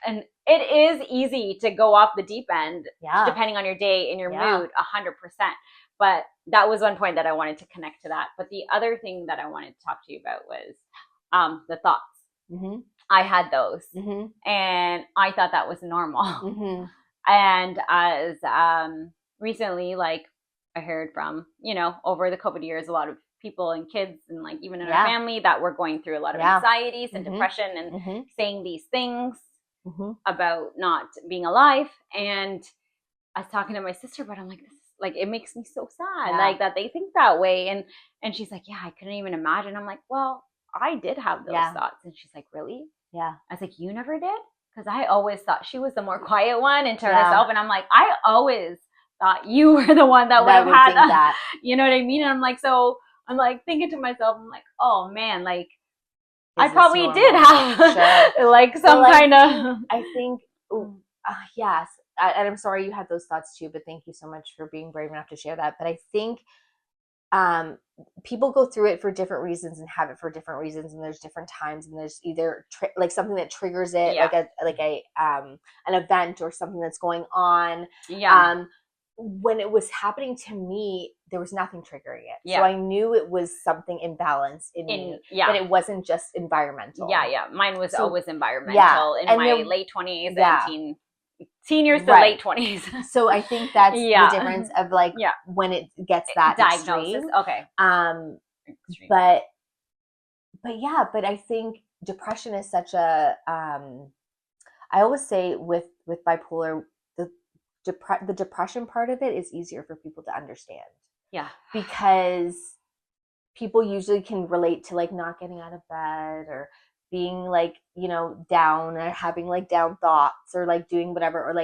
Speaker 2: and it is easy to go off the deep end, depending on your day and your mood, 100%. But that was one point that I wanted to connect to that. But the other thing that I wanted to talk to you about was the thoughts. Mm-hmm. I had those, and I thought that was normal. Mm-hmm. And as recently, I heard from, over the COVID years, a lot of people and kids and even in our family that were going through a lot of anxieties and depression and saying these things about not being alive. And I was talking to my sister, but I'm like, this it makes me so sad, that they think that way. And she's like, yeah, I couldn't even imagine. I'm like, well, I did have those thoughts. And she's like, really?
Speaker 1: Yeah.
Speaker 2: I was like, you never did? Because I always thought she was the more quiet one into herself. And I'm like, I always thought you were the one that would have had that. You know what I mean? And I'm like, so I'm thinking to myself, I'm like, oh man, I probably did have some kind of.
Speaker 1: I think, yes. And I'm sorry you had those thoughts too, but thank you so much for being brave enough to share that. But I think people go through it for different reasons and have it for different reasons, and there's different times, and there's either something that triggers it, an event or something that's going on. When it was happening to me, there was nothing triggering it. So I knew it was something imbalanced in me, but it wasn't just environmental.
Speaker 2: Mine was always environmental in my late 20s and teen years to late 20s.
Speaker 1: So I think that's the difference of when it gets that
Speaker 2: diagnosis.
Speaker 1: Extreme.
Speaker 2: Okay.
Speaker 1: Extreme. But I think depression is such a I always say with bipolar, the depression part of it is easier for people to understand.
Speaker 2: Yeah.
Speaker 1: Because people usually can relate to not getting out of bed or being down or having down thoughts or doing whatever, or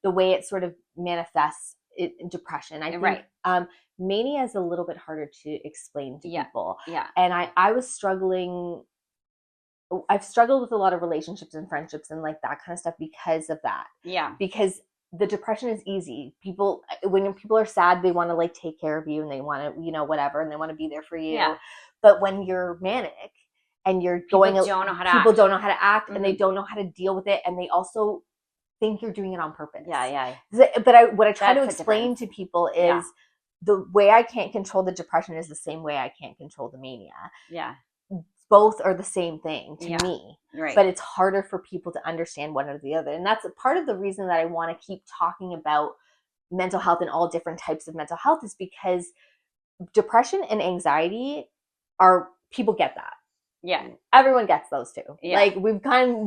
Speaker 1: the way it sort of manifests in depression. I think mania is a little bit harder to explain to people.
Speaker 2: Yeah.
Speaker 1: And I was struggling. I've struggled with a lot of relationships and friendships and that kind of stuff because of that.
Speaker 2: Yeah.
Speaker 1: Because the depression is easy. When people are sad, they want to take care of you and they want to, whatever, and they want to be there for you. Yeah. But when you're manic and you're people don't know how to act and they don't know how to deal with it, and they also think you're doing it on purpose.
Speaker 2: Yeah.
Speaker 1: But what I try to explain to people is the way I can't control the depression is the same way I can't control the mania.
Speaker 2: Yeah.
Speaker 1: Both are the same thing to me,
Speaker 2: right.
Speaker 1: But it's harder for people to understand one or the other. And that's a part of the reason that I want to keep talking about mental health and all different types of mental health, is because depression and anxiety people get that.
Speaker 2: Yeah.
Speaker 1: Everyone gets those too.
Speaker 2: Yeah.
Speaker 1: We've come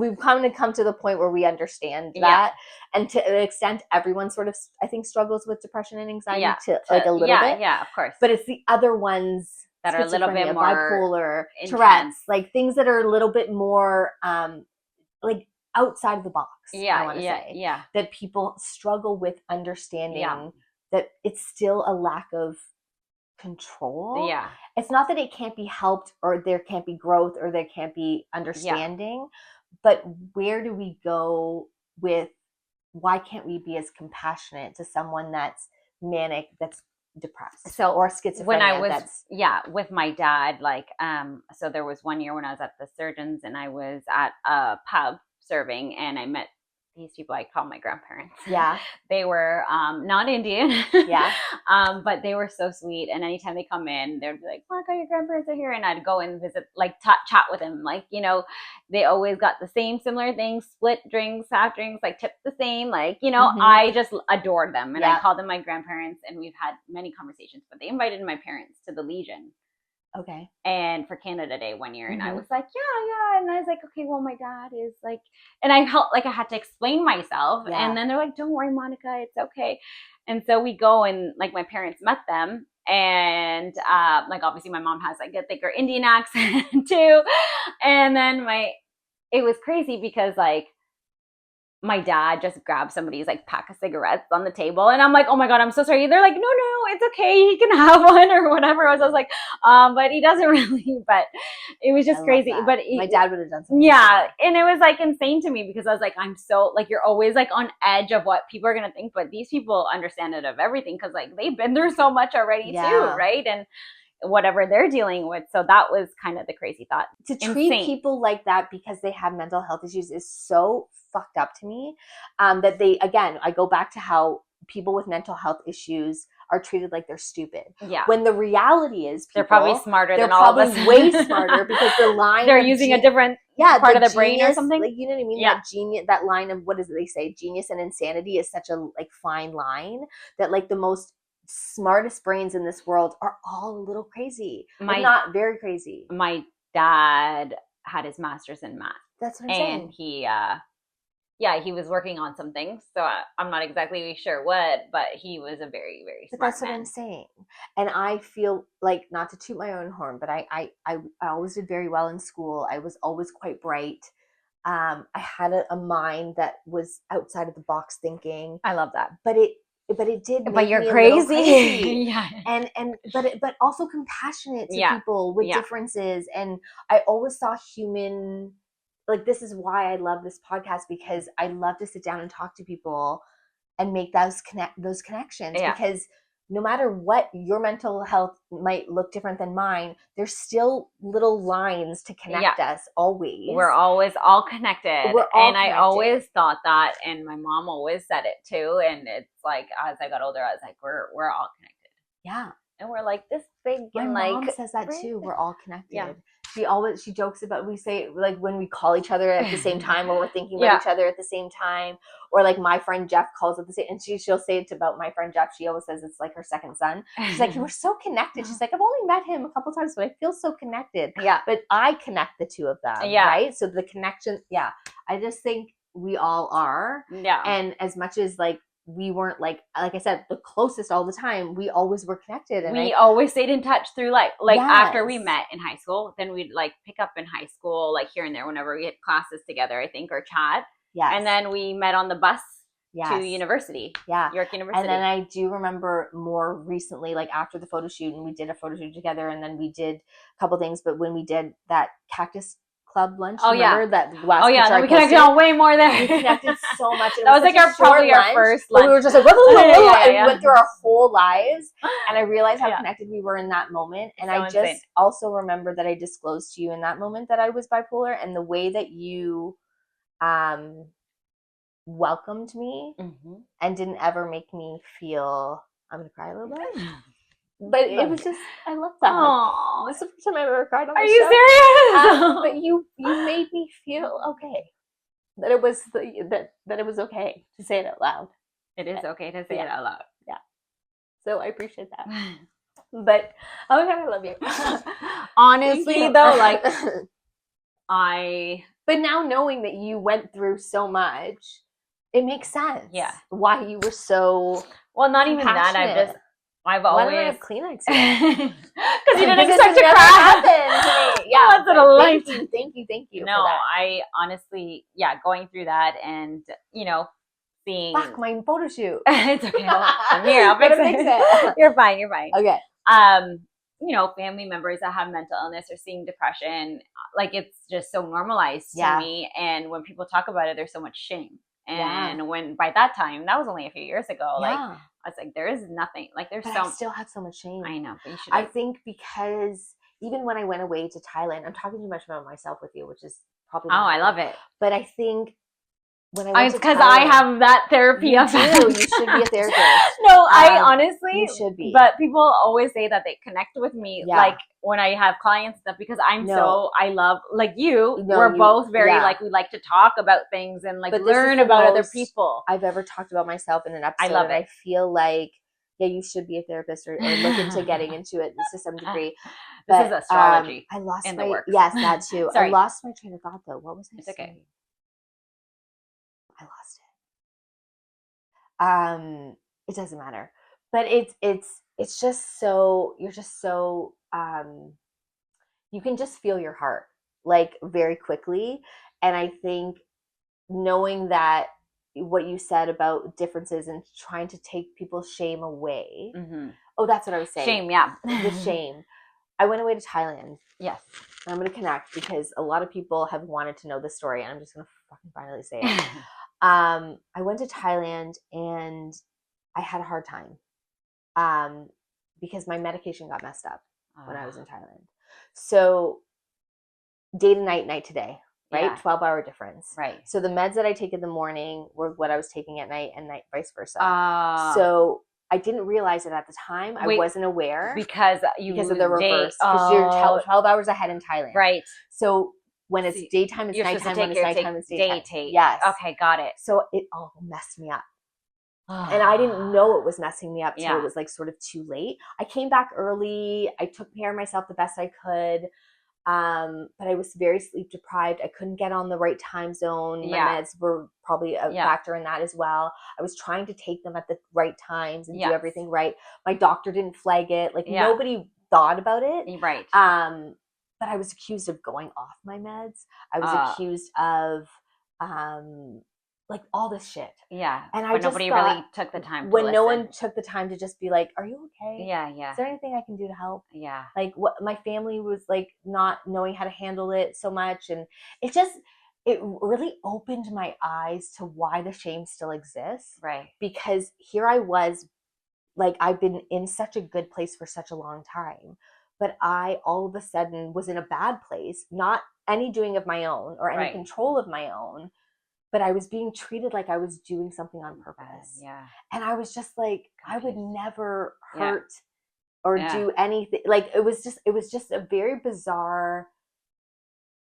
Speaker 1: to the point where we understand that. And to an extent, everyone sort of, I think, struggles with depression and anxiety to a little bit.
Speaker 2: Yeah, of course.
Speaker 1: But it's the other ones
Speaker 2: that are a little bit more
Speaker 1: bipolar,
Speaker 2: intense.
Speaker 1: Tourette's, things that are a little bit more outside of the box. I want to say.
Speaker 2: Yeah.
Speaker 1: That people struggle with understanding that it's still a lack of control.
Speaker 2: Yeah.
Speaker 1: It's not that it can't be helped or there can't be growth or there can't be understanding, but where do we go with, why can't we be as compassionate to someone that's manic, that's depressed.
Speaker 2: So
Speaker 1: or schizophrenia.
Speaker 2: When I was with my dad, like so there was one year when I was at the surgeons and I was at a pub serving, and I met these people I call my grandparents.
Speaker 1: Yeah.
Speaker 2: They were not Indian.
Speaker 1: Yeah.
Speaker 2: But they were so sweet. And anytime they come in, they'd be like, Monica, your grandparents are here. And I'd go and visit, like chat with them. Like, you know, they always got the same similar things, split drinks, half drinks, like tipped the same. Like, you know, I just adored them. And I called them my grandparents, and we've had many conversations. But they invited my parents to the Legion.
Speaker 1: Okay.
Speaker 2: And for Canada Day one year, and I was like, yeah. And I was like, okay, well, my dad is like, and I felt like I had to explain myself. Yeah. And then they're like, don't worry, Monica, it's okay. And so we go, and like my parents met them. And like obviously my mom has like a thicker Indian accent too. And then it was crazy because like my dad just grabbed somebody's like pack of cigarettes on the table, and I'm like, oh my God, I'm so sorry. They're like, no, it's okay, he can have one or whatever. I was like, but he doesn't really. But it was just crazy. But
Speaker 1: my dad would have done something.
Speaker 2: Yeah, and it was like insane to me because I was like, I'm so like, you're always like on edge of what people are gonna think, but these people understand it of everything because like they've been through so much already too, right? And whatever they're dealing with. So that was kind of the crazy thought.
Speaker 1: To treat people like that because they have mental health issues is so fucked up to me. That I go back to how people with mental health issues are treated like they're stupid. Yeah. When the reality is
Speaker 2: they're probably smarter than all of us.
Speaker 1: They're probably way smarter because the line
Speaker 2: they're using a different part of the brain or something.
Speaker 1: Like, you know what I mean? Yeah. That genius, that line of, what is it they say? Genius and insanity is such a like fine line that like the most smartest brains in this world are all a little crazy. Not very crazy.
Speaker 2: My dad had his master's in math.
Speaker 1: That's what I'm saying.
Speaker 2: And he was working on some things. So I'm not exactly sure what, but he was a very, very smart man. That's what
Speaker 1: I'm saying. And I feel like, not to toot my own horn, but I always did very well in school. I was always quite bright. I had a mind that was outside of the box thinking.
Speaker 2: I love that.
Speaker 1: But it did make
Speaker 2: but you're
Speaker 1: me
Speaker 2: crazy.
Speaker 1: Yeah. But also compassionate to people with differences. And I always saw human, like, this is why I love this podcast, because I love to sit down and talk to people and make those connections. Because no matter what, your mental health might look different than mine, there's still little lines to connect us always.
Speaker 2: We're always all connected. I always thought that, and my mom always said it too. And it's like, as I got older, I was like, we're all connected.
Speaker 1: Yeah.
Speaker 2: And we're like this big.
Speaker 1: My mom says that too. We're all connected. Yeah. She jokes about, we say, like, when we call each other at the same time, or we're thinking about each other at the same time, or like my friend Jeff calls at the same, and she'll say it about my friend Jeff. She always says it's like her second son. She's like, we're so connected. She's like, I've only met him a couple times, but I feel so connected. Yeah. But I connect the two of them. Yeah. Right. So the connection. Yeah. I just think we all are. Yeah. And as much as like, we weren't like I said, the closest all the time, we always were connected. And
Speaker 2: we always stayed in touch through like after we met in high school, then we'd like pick up in high school, like here and there whenever we had classes together, I think, or chat. Yeah. And then we met on the bus to university. Yeah. York University.
Speaker 1: And then I do remember more recently, like after the photo shoot, and we did a photo shoot together, and then we did a couple things, but when we did that Cactus Club lunch. That last
Speaker 2: we connected on way more there.
Speaker 1: We connected so much.
Speaker 2: That was like probably our first lunch.
Speaker 1: We were just like, and we went through our whole lives. And I realized how connected we were in that moment. And I just also remember that I disclosed to you in that moment that I was bipolar, and the way that you welcomed me and didn't ever make me feel, I'm going to cry a little bit. But it was just, I love that. Aww. This is the first time I've ever cried on the show.
Speaker 2: Are you serious?
Speaker 1: But you made me feel okay. That it was that it was okay to say it out loud.
Speaker 2: It is okay to say it out loud.
Speaker 1: Yeah. So I appreciate that. But oh my God, I love you.
Speaker 2: Honestly, though, like
Speaker 1: But now knowing that you went through so much, it makes sense. Yeah. Why you were so
Speaker 2: not even that. I've always.
Speaker 1: Why don't I have Kleenex? Because
Speaker 2: you didn't expect to cry.
Speaker 1: Yeah,
Speaker 2: once in a lifetime.
Speaker 1: Thank you.
Speaker 2: No, I honestly, going through that, and seeing.
Speaker 1: Fuck my photo shoot.
Speaker 2: It's okay. I'm here. I'll fix it. You're fine.
Speaker 1: Okay.
Speaker 2: Family members that have mental illness or seeing depression, like it's just so normalized to me. And when people talk about it, there's so much shame. And when by that time, that was only a few years ago, like
Speaker 1: Yeah.
Speaker 2: I was like, there is nothing, like there's
Speaker 1: But
Speaker 2: so
Speaker 1: I still have so much shame.
Speaker 2: I know, but you should.
Speaker 1: I think because even when I went away to Thailand, I'm talking too much about myself with you, which is probably
Speaker 2: I love it.
Speaker 1: But I think when I went
Speaker 2: It's
Speaker 1: to
Speaker 2: because
Speaker 1: Thailand,
Speaker 2: I have that therapy.
Speaker 1: you do. You should be a therapist.
Speaker 2: No, I honestly,
Speaker 1: you should be.
Speaker 2: But people always say that they connect with me,
Speaker 1: Yeah.
Speaker 2: like when I have clients and stuff, because I'm I love, like you,
Speaker 1: No,
Speaker 2: we're
Speaker 1: you-
Speaker 2: both very
Speaker 1: yeah.
Speaker 2: like, we like to talk about things and like
Speaker 1: But this is
Speaker 2: learn
Speaker 1: the
Speaker 2: about other
Speaker 1: most
Speaker 2: people.
Speaker 1: I've ever talked about myself in an episode.
Speaker 2: I love
Speaker 1: and
Speaker 2: it.
Speaker 1: I feel like, yeah, you should be a therapist or look into getting into it to some degree.
Speaker 2: This is astrology.
Speaker 1: I lost
Speaker 2: in
Speaker 1: my,
Speaker 2: the works.
Speaker 1: Yes, that too.
Speaker 2: Sorry.
Speaker 1: I lost my train of thought though. What was I
Speaker 2: It's
Speaker 1: saying?
Speaker 2: okay.
Speaker 1: I lost it. It doesn't matter. But it's just so, you're just so you can just feel your heart like very quickly. And I think knowing that what you said about differences and trying to take people's shame away.
Speaker 2: Mm-hmm.
Speaker 1: Oh, that's what I was saying.
Speaker 2: Shame, yeah.
Speaker 1: The shame. I went away to Thailand.
Speaker 2: Yes.
Speaker 1: I'm going to connect because a lot of people have wanted to know this story, and I'm just going to fucking finally say it. I went to Thailand and I had a hard time because my medication got messed up when I was in Thailand. So day to night, night to day, right?
Speaker 2: Yeah.
Speaker 1: 12-hour difference.
Speaker 2: Right.
Speaker 1: So the meds that I take in the morning were what I was taking at night, and night vice versa. So I didn't realize it at the time. I wasn't aware
Speaker 2: because of the
Speaker 1: reverse. Because you're 12 hours ahead in Thailand.
Speaker 2: Right.
Speaker 1: So when it's daytime, it's nighttime. When it's nighttime, it's daytime. Yes.
Speaker 2: Okay, got it.
Speaker 1: So it all messed me up. And I didn't know it was messing me up till it was like sort of too late. I came back early. I took care of myself the best I could. But I was very sleep deprived. I couldn't get on the right time zone. My meds were probably a factor in that as well. I was trying to take them at the right times and do everything right. My doctor didn't flag it. Like nobody thought about it.
Speaker 2: Right.
Speaker 1: But I was accused of going off my meds. I was accused of like all this shit. Yeah. And I just
Speaker 2: nobody really took the time to
Speaker 1: when
Speaker 2: listen.
Speaker 1: no one took the time to just be like, are you okay?
Speaker 2: Yeah, yeah.
Speaker 1: Is there anything I can do to help?
Speaker 2: Yeah.
Speaker 1: Like what my family was like not knowing how to handle it so much. And it really opened my eyes to why the shame still exists.
Speaker 2: Right.
Speaker 1: Because here I was, like I've been in such a good place for such a long time. But I all of a sudden was in a bad place, not any doing of my own or any control of my own. But I was being treated like I was doing something on purpose.
Speaker 2: Yeah.
Speaker 1: And I was just like, I would never hurt or do anything. Like it was just a very bizarre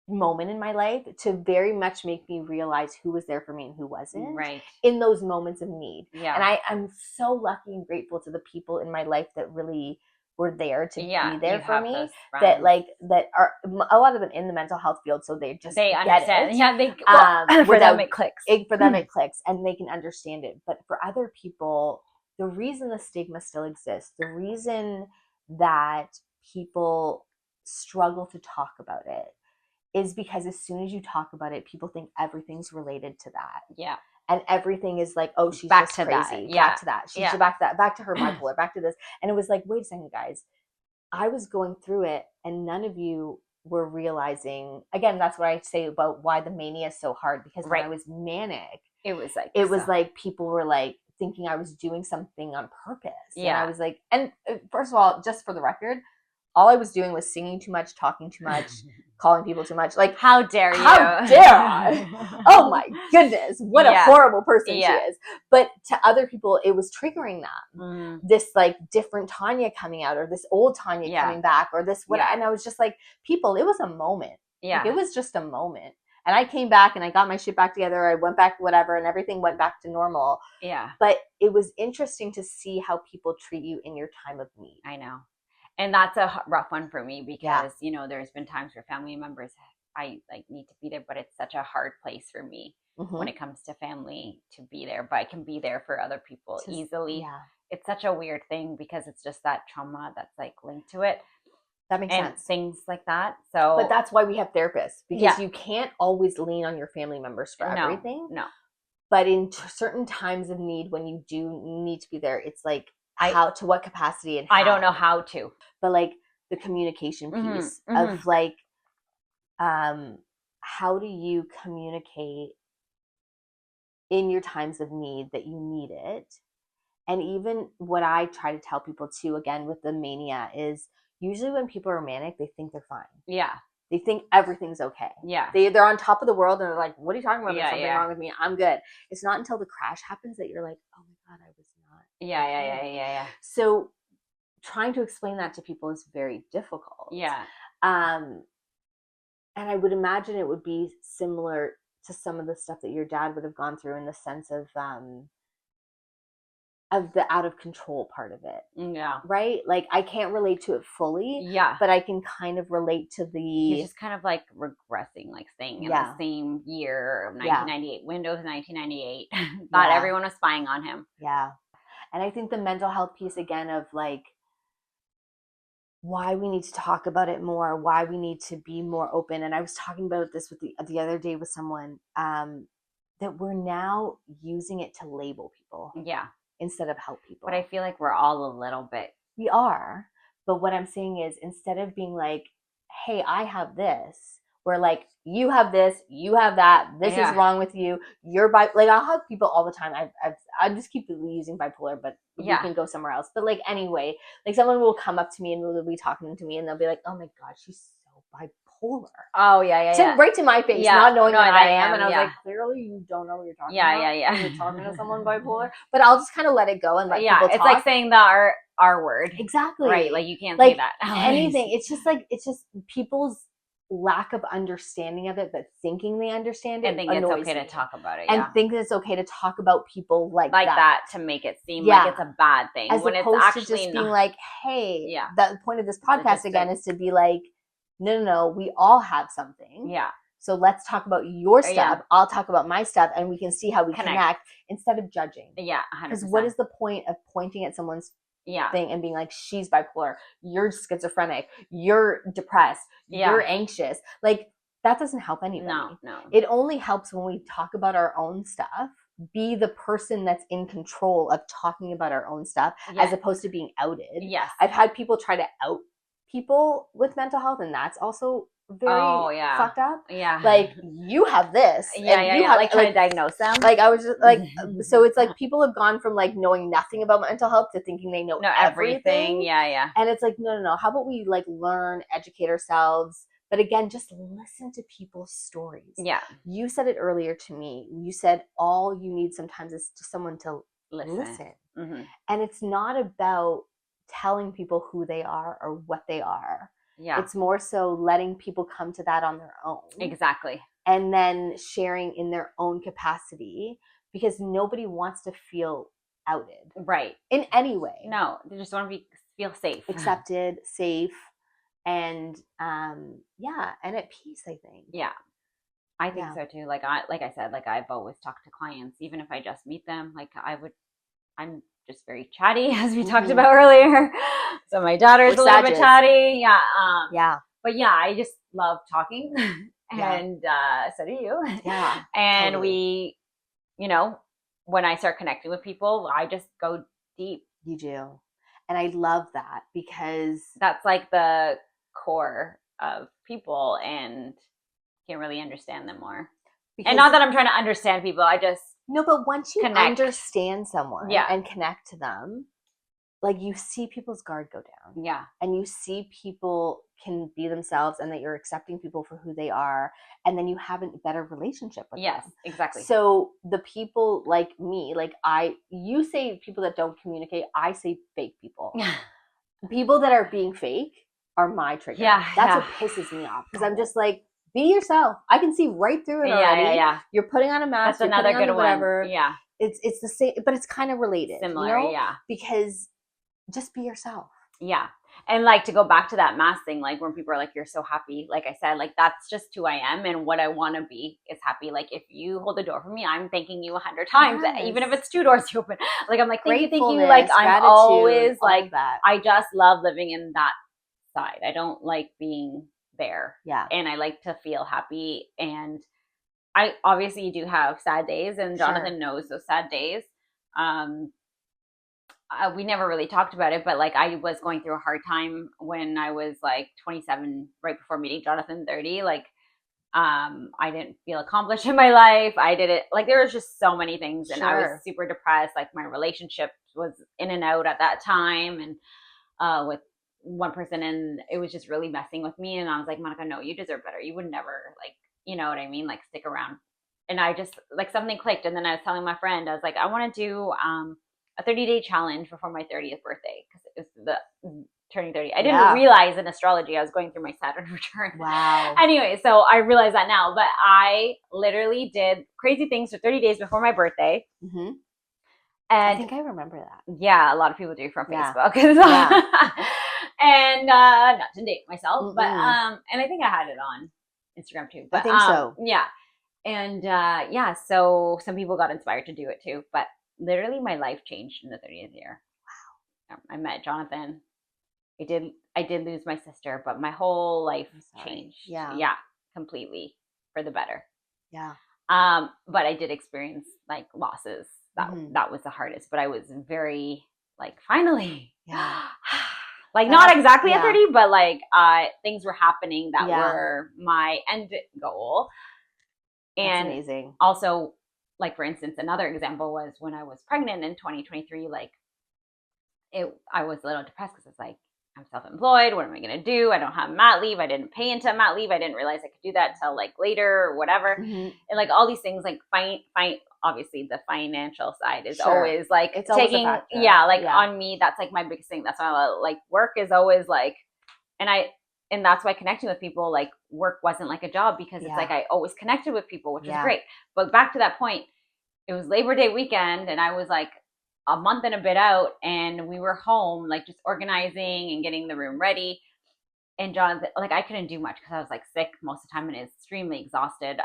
Speaker 1: moment in my life to very much make me realize who was there for me and who wasn't.
Speaker 2: Right.
Speaker 1: In those moments of need.
Speaker 2: Yeah.
Speaker 1: And I'm so lucky and grateful to the people in my life that really were there to be there for me, that are a lot of them in the mental health field, so they understand it.
Speaker 2: Yeah, for them it clicks.
Speaker 1: For them it clicks and they can understand it. But for other people, the reason the stigma still exists, the reason that people struggle to talk about it is because as soon as you talk about it, people think everything's related to that. Yeah. And everything is like, oh, she's back just to crazy.
Speaker 2: That. Yeah.
Speaker 1: Back to that. She's back to that. Back to her bipolar. Back to this. And it was like, wait a second, guys. I was going through it, and none of you were realizing. Again, that's what I say about why the mania is so hard. Because when I was manic, it was like people were like thinking I was doing something on purpose. Yeah. And I was like, and first of all, just for the record, all I was doing was singing too much, talking too much, calling people too much. Like,
Speaker 2: how dare you?
Speaker 1: How dare I? Oh my goodness, what a horrible person she is. But to other people, it was triggering them. This like different Tanya coming out, or this old Tanya coming back, or this what. And I was just like, people, it was a moment. Yeah, like, it was just a moment. And I came back and I got my shit back together. I went back, whatever, and everything went back to normal. Yeah. But it was interesting to see how people treat you in your time of need.
Speaker 2: I know. And that's a rough one for me because, you know, there's been times where family members, I like need to be there, but it's such a hard place for me when it comes to family to be there, but I can be there for other people easily. Yeah. It's such a weird thing because it's just that trauma that's like linked to it.
Speaker 1: That makes sense.
Speaker 2: Things like that. So,
Speaker 1: but that's why we have therapists, because you can't always lean on your family members for everything. No. But in certain times of need, when you do need to be there, it's like, how to what capacity and how.
Speaker 2: I don't know how to,
Speaker 1: but like the communication piece of like how do you communicate in your times of need that you need it. And even what I try to tell people too, again, with the mania is usually when people are manic, they think they're fine.
Speaker 2: Yeah.
Speaker 1: They think everything's okay.
Speaker 2: Yeah.
Speaker 1: They're on top of the world and they're like, what are you talking about? There's something
Speaker 2: Yeah.
Speaker 1: wrong with me. I'm good. It's not until the crash happens that you're like, oh my God, I was not.
Speaker 2: Yeah.
Speaker 1: So trying to explain that to people is very difficult.
Speaker 2: Yeah.
Speaker 1: And I would imagine it would be similar to some of the stuff that your dad would have gone through in the sense of the out of control part of it.
Speaker 2: Yeah.
Speaker 1: Right? Like I can't relate to it fully.
Speaker 2: Yeah.
Speaker 1: But I can kind of relate to the...
Speaker 2: He's just kind of like regressing, like staying in the same year of 1998, Windows 1998. Thought everyone was spying on him.
Speaker 1: Yeah. And I think the mental health piece again of like why we need to talk about it more, why we need to be more open. And I was talking about this with the other day with someone, that we're now using it to label people.
Speaker 2: Yeah.
Speaker 1: Instead of help people.
Speaker 2: But I feel like we're all a little bit.
Speaker 1: We are. But what I'm saying is instead of being like, hey, I have this, we're like, you have this, you have that, this is wrong with you. You're like I'll have people all the time. I just keep using bipolar, but we can go somewhere else. But like anyway, like someone will come up to me and they'll be talking to me and they'll be like, oh my God, she's so bipolar.
Speaker 2: Oh yeah.
Speaker 1: Right to my face, not knowing that I am. And I was like, clearly you don't know what you're talking about.
Speaker 2: Yeah.
Speaker 1: You're talking to someone bipolar. But I'll just kind of let it go and let people talk.
Speaker 2: It's like saying the R word.
Speaker 1: Exactly.
Speaker 2: Right. Like you can't say that.
Speaker 1: Anything. It's just people's lack of understanding of it, but thinking they understand it.
Speaker 2: And think it's okay to talk about it.
Speaker 1: And think that it's okay to talk about people like
Speaker 2: that to make it seem like it's a bad thing.
Speaker 1: As
Speaker 2: when
Speaker 1: opposed
Speaker 2: it's actually
Speaker 1: to just being like, hey,
Speaker 2: Yeah.
Speaker 1: the point of this podcast again is to be like, no, we all have something.
Speaker 2: Yeah.
Speaker 1: So let's talk about your stuff. I'll talk about my stuff and we can see how we connect instead of judging.
Speaker 2: Yeah, 100%.
Speaker 1: Because what is the point of pointing at someone's thing and being like, she's bipolar, you're schizophrenic, you're depressed, you're anxious. Like that doesn't help anybody.
Speaker 2: No.
Speaker 1: It only helps when we talk about our own stuff, be the person that's in control of talking about our own stuff as opposed to being outed.
Speaker 2: Yes.
Speaker 1: I've had people try to out people with mental health and that's also very fucked up.
Speaker 2: Yeah.
Speaker 1: Like you have this.
Speaker 2: Yeah.
Speaker 1: You have,
Speaker 2: like trying to diagnose them.
Speaker 1: Like I was just like, so it's like people have gone from like knowing nothing about mental health to thinking they know everything.
Speaker 2: Yeah.
Speaker 1: And it's like, no. How about we like learn, educate ourselves? But again, just listen to people's stories.
Speaker 2: Yeah.
Speaker 1: You said it earlier to me. You said all you need sometimes is just someone to listen.
Speaker 2: Mm-hmm.
Speaker 1: And it's not about telling people who they are or what they are.
Speaker 2: Yeah.
Speaker 1: It's more so letting people come to that on their own.
Speaker 2: Exactly.
Speaker 1: And then sharing in their own capacity because nobody wants to feel outed.
Speaker 2: Right.
Speaker 1: In any way.
Speaker 2: No, they just want to feel safe.
Speaker 1: Accepted, safe, and and at peace, I think.
Speaker 2: Yeah. I think so too. Like I said, like I've always talked to clients, even if I just meet them, like I'm just very chatty, as we talked about earlier. So my daughter's a little bit chatty. Yeah. But I just love talking. And so do you.
Speaker 1: Yeah.
Speaker 2: And we, when I start connecting with people, I just go deep.
Speaker 1: You do. And I love that because
Speaker 2: that's like the core of people and can't really understand them more. And not that I'm trying to understand people. I just
Speaker 1: but once you understand someone and connect to them, like you see people's guard go down.
Speaker 2: Yeah.
Speaker 1: And you see people can be themselves and that you're accepting people for who they are. And then you have a better relationship with them.
Speaker 2: Yes, exactly.
Speaker 1: So the people like me, like you say people that don't communicate, I say fake people. People that are being fake are my trigger.
Speaker 2: Yeah.
Speaker 1: That's what pisses me off. Because I'm just like, be yourself. I can see right through it already.
Speaker 2: Yeah.
Speaker 1: You're putting on a mask.
Speaker 2: That's another good
Speaker 1: whatever.
Speaker 2: one. Yeah.
Speaker 1: It's the same, but it's kind of related.
Speaker 2: Similar, yeah.
Speaker 1: Because just be yourself.
Speaker 2: Yeah. And like to go back to that mask thing, like when people are like, you're so happy. Like I said, like that's just who I am and what I want to be is happy. Like if you hold the door for me, I'm thanking you 100 times, even if it's 2 doors you open. Like I'm like, thank you. Like I'm always like, that. I just love living in that side. I don't like being there.
Speaker 1: Yeah.
Speaker 2: And I like to feel happy. And I obviously do have sad days and Jonathan knows those sad days. We never really talked about it, but like I was going through a hard time when I was like 27, right before meeting Jonathan, 30. Like I didn't feel accomplished in my life. I didn't like, there was just so many things, and I was
Speaker 1: Sure.
Speaker 2: super depressed. Like my relationship was in and out at that time, and with one person, and it was just really messing with me. And I was like, Monica, no, you deserve better. You would never, like, you know what I mean, like stick around. And I just, like, something clicked. And then I was telling my friend, I was like, I want to do a 30-day challenge before my 30th birthday, because it was the turning 30. I didn't realize in astrology I was going through my Saturn return.
Speaker 1: Wow.
Speaker 2: Anyway, so I realize that now, but I literally did crazy things for 30 days before my birthday.
Speaker 1: Mm-hmm.
Speaker 2: And
Speaker 1: I think I remember that.
Speaker 2: Yeah, a lot of people do from Facebook. And not to date myself, but and I think I had it on Instagram too. But
Speaker 1: I think so.
Speaker 2: Yeah. And so some people got inspired to do it too. But literally my life changed in the 30th year. Wow. I met Jonathan. I did lose my sister, but my whole life changed. Yeah, completely for the better.
Speaker 1: Yeah.
Speaker 2: But I did experience like losses. That was the hardest, but I was very like, finally.
Speaker 1: Yeah.
Speaker 2: Like, not exactly at 30, but like things were happening that were my end goal. And
Speaker 1: that's amazing.
Speaker 2: Also, like, for instance, another example was when I was pregnant in 2023, like I was a little depressed because it's like, I'm self-employed. What am I going to do? I don't have mat leave. I didn't pay into mat leave. I didn't realize I could do that till like later or whatever. And like all these things, like obviously the financial side is always like, it's taking, on me. That's like my biggest thing. That's why I like work is always like, and that's why connecting with people, like work wasn't like a job, because it's like, I always connected with people, which is great. But back to that point, it was Labor Day weekend, and I was like a month and a bit out, and we were home, like just organizing and getting the room ready. And Jonathan, like, I couldn't do much because I was like sick most of the time and extremely exhausted.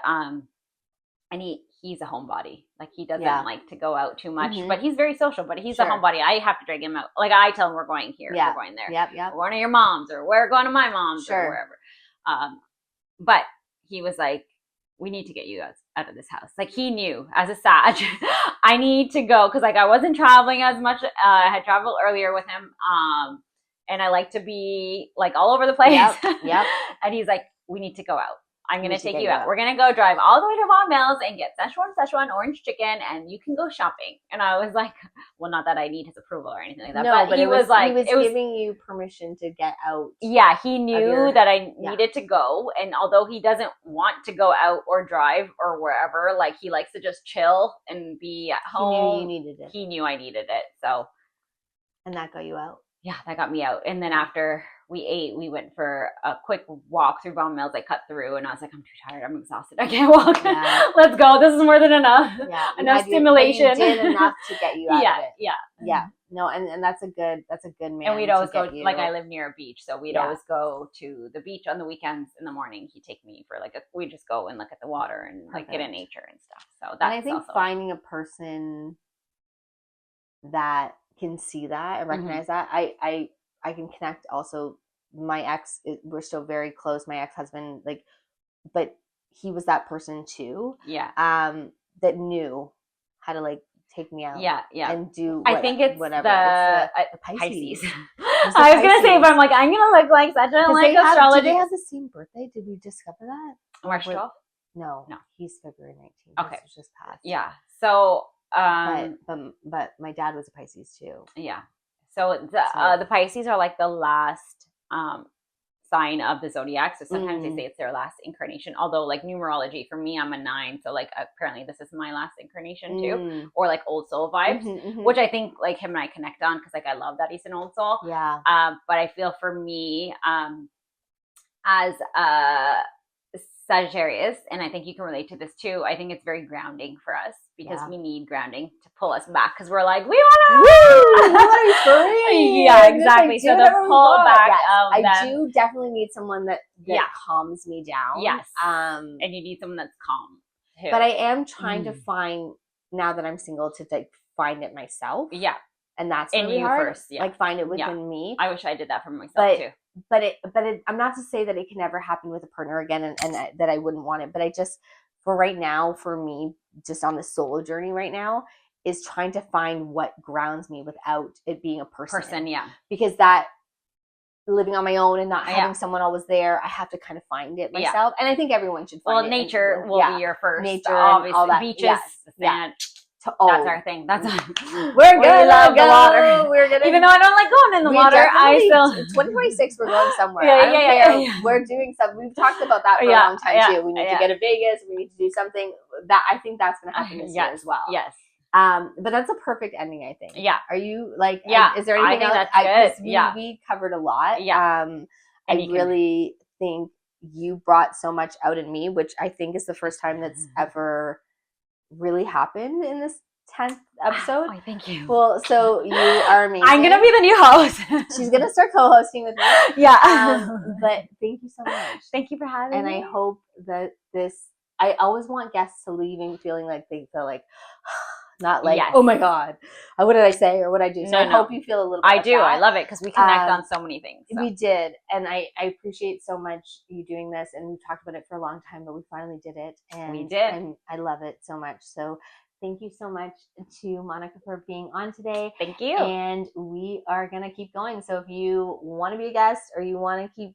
Speaker 2: And he's a homebody. Like, he doesn't like to go out too much, but he's very social, but he's a homebody. I have to drag him out. Like, I tell him we're going here, we're going there. We're going to your mom's, or we're going to my mom's, or wherever. But he was like, we need to get you out of this house. Like, he knew as a Sag, I need to go, because like I wasn't traveling as much. I had traveled earlier with him, and I like to be like all over the place. And he's like, we need to go out. I'm going to take you out. We're going to go drive all the way to Vaughan Mills and get Szechuan orange chicken, and you can go shopping. And I was like, well, not that I need his approval or anything like that.
Speaker 1: No,
Speaker 2: but he was like,
Speaker 1: he was giving you permission to get out.
Speaker 2: Yeah, he knew that I needed to go. And although he doesn't want to go out or drive or wherever, like, he likes to just chill and be at home.
Speaker 1: He knew you needed it.
Speaker 2: He knew I needed it. So.
Speaker 1: And that got you out. Yeah,
Speaker 2: that got me out. And then after we ate, we went for a quick walk through Vaughan Mills. I cut through, and I was like, I'm too tired. I'm exhausted. I can't walk. Let's go. This is more than enough. Enough stimulation.
Speaker 1: You did enough to get you out of it.
Speaker 2: Yeah.
Speaker 1: No, and that's a good man.
Speaker 2: And we'd always go, like, I live near a beach, so we'd always go to the beach on the weekends. In the morning, he'd take me for we just go and look at the water and like get in nature and stuff. So that's, and
Speaker 1: I think finding a person that can see that and recognize that, I can connect. Also, my ex, we're still very close. My ex-husband, like, but he was that person too. That knew how to like take me out. And do.
Speaker 2: I think it's whatever. The
Speaker 1: Pisces.
Speaker 2: I was gonna say, but I'm like, I'm gonna look like such a like astrology.
Speaker 1: Do they have the same birthday? Did we discover that?
Speaker 2: March 12th?
Speaker 1: No, he's February 19th.
Speaker 2: Okay,
Speaker 1: this was just past.
Speaker 2: So.
Speaker 1: But my dad was a Pisces too.
Speaker 2: So the Pisces are like the last sign of the zodiac. So sometimes they say it's their last incarnation. Although, like, numerology, for me, I'm a 9. So like apparently this is my last incarnation too, or like old soul vibes, which I think like him and I connect on, because like I love that he's an old soul. But I feel for me, as a Sagittarius, and I think you can relate to this too, I think it's very grounding for us, because we need grounding to pull us back, because we're like, we want
Speaker 1: to free.
Speaker 2: Exactly. So the pull back of
Speaker 1: I do definitely need someone that calms me down.
Speaker 2: And you need someone that's calm too.
Speaker 1: But I am trying to find, now that I'm single, to like find it myself. And that's really
Speaker 2: in you
Speaker 1: hard.
Speaker 2: first.
Speaker 1: Like, find it within me.
Speaker 2: I wish I did that for myself too.
Speaker 1: But I'm not to say that it can never happen with a partner again, and that I wouldn't want it. But I just, for right now, for me, just on the solo journey right now, is trying to find what grounds me without it being a person.
Speaker 2: Yeah.
Speaker 1: Because that living on my own and not
Speaker 2: Yeah.
Speaker 1: having someone always there. I have to kind of find it myself, and I think everyone should find
Speaker 2: Well,
Speaker 1: it.
Speaker 2: nature will be your first.
Speaker 1: Nature,
Speaker 2: obviously,
Speaker 1: and all that.
Speaker 2: beaches,
Speaker 1: Yes.
Speaker 2: sand.
Speaker 1: Oh,
Speaker 2: That's our thing. That's
Speaker 1: we're
Speaker 2: we
Speaker 1: gonna
Speaker 2: love
Speaker 1: go.
Speaker 2: the water.
Speaker 1: We're gonna,
Speaker 2: even though I don't like going in the water, I still
Speaker 1: 2026. We're going somewhere.
Speaker 2: Yeah,
Speaker 1: I don't
Speaker 2: yeah,
Speaker 1: care.
Speaker 2: yeah.
Speaker 1: We're doing something. We've talked about that for a
Speaker 2: Yeah,
Speaker 1: long time
Speaker 2: yeah,
Speaker 1: too. We need to
Speaker 2: yeah.
Speaker 1: get to Vegas. We need to do something. That I think that's gonna happen this year
Speaker 2: Yes,
Speaker 1: as well.
Speaker 2: yes.
Speaker 1: But that's a perfect ending, I think.
Speaker 2: Yeah.
Speaker 1: Are you like?
Speaker 2: Yeah.
Speaker 1: Is there anything
Speaker 2: I think
Speaker 1: else?
Speaker 2: that's good.
Speaker 1: We covered a lot.
Speaker 2: Yeah.
Speaker 1: I really think you brought so much out in me, which I think is the first time that's ever really happened in this 10th episode.
Speaker 2: Oh, thank you.
Speaker 1: Well, so you are amazing.
Speaker 2: I'm gonna be the new host.
Speaker 1: She's gonna start co-hosting with me.
Speaker 2: Yeah.
Speaker 1: But thank you so much.
Speaker 2: Thank you for having me.
Speaker 1: And I hope that I always want guests to leave and feeling like they feel like, not like,
Speaker 2: yes.
Speaker 1: oh my God, what did I say or what did I do? So
Speaker 2: No,
Speaker 1: I hope you feel a little bit
Speaker 2: I do.
Speaker 1: that.
Speaker 2: I love it because we connect on so many things. So.
Speaker 1: We did. And I appreciate so much you doing this. And we've talked about it for a long time, but we finally did it. And
Speaker 2: we did.
Speaker 1: And I love it so much. So thank you so much to Monica for being on today.
Speaker 2: Thank you.
Speaker 1: And we are going to keep going. So if you want to be a guest or you want to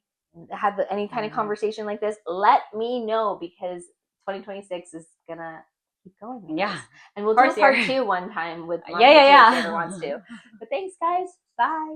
Speaker 1: have any kind of conversation like this, let me know, because 2026 is going to keep going.
Speaker 2: Yeah.
Speaker 1: And we'll do a part 2 one time with Monica
Speaker 2: yeah.
Speaker 1: if she ever wants to. But thanks, guys. Bye.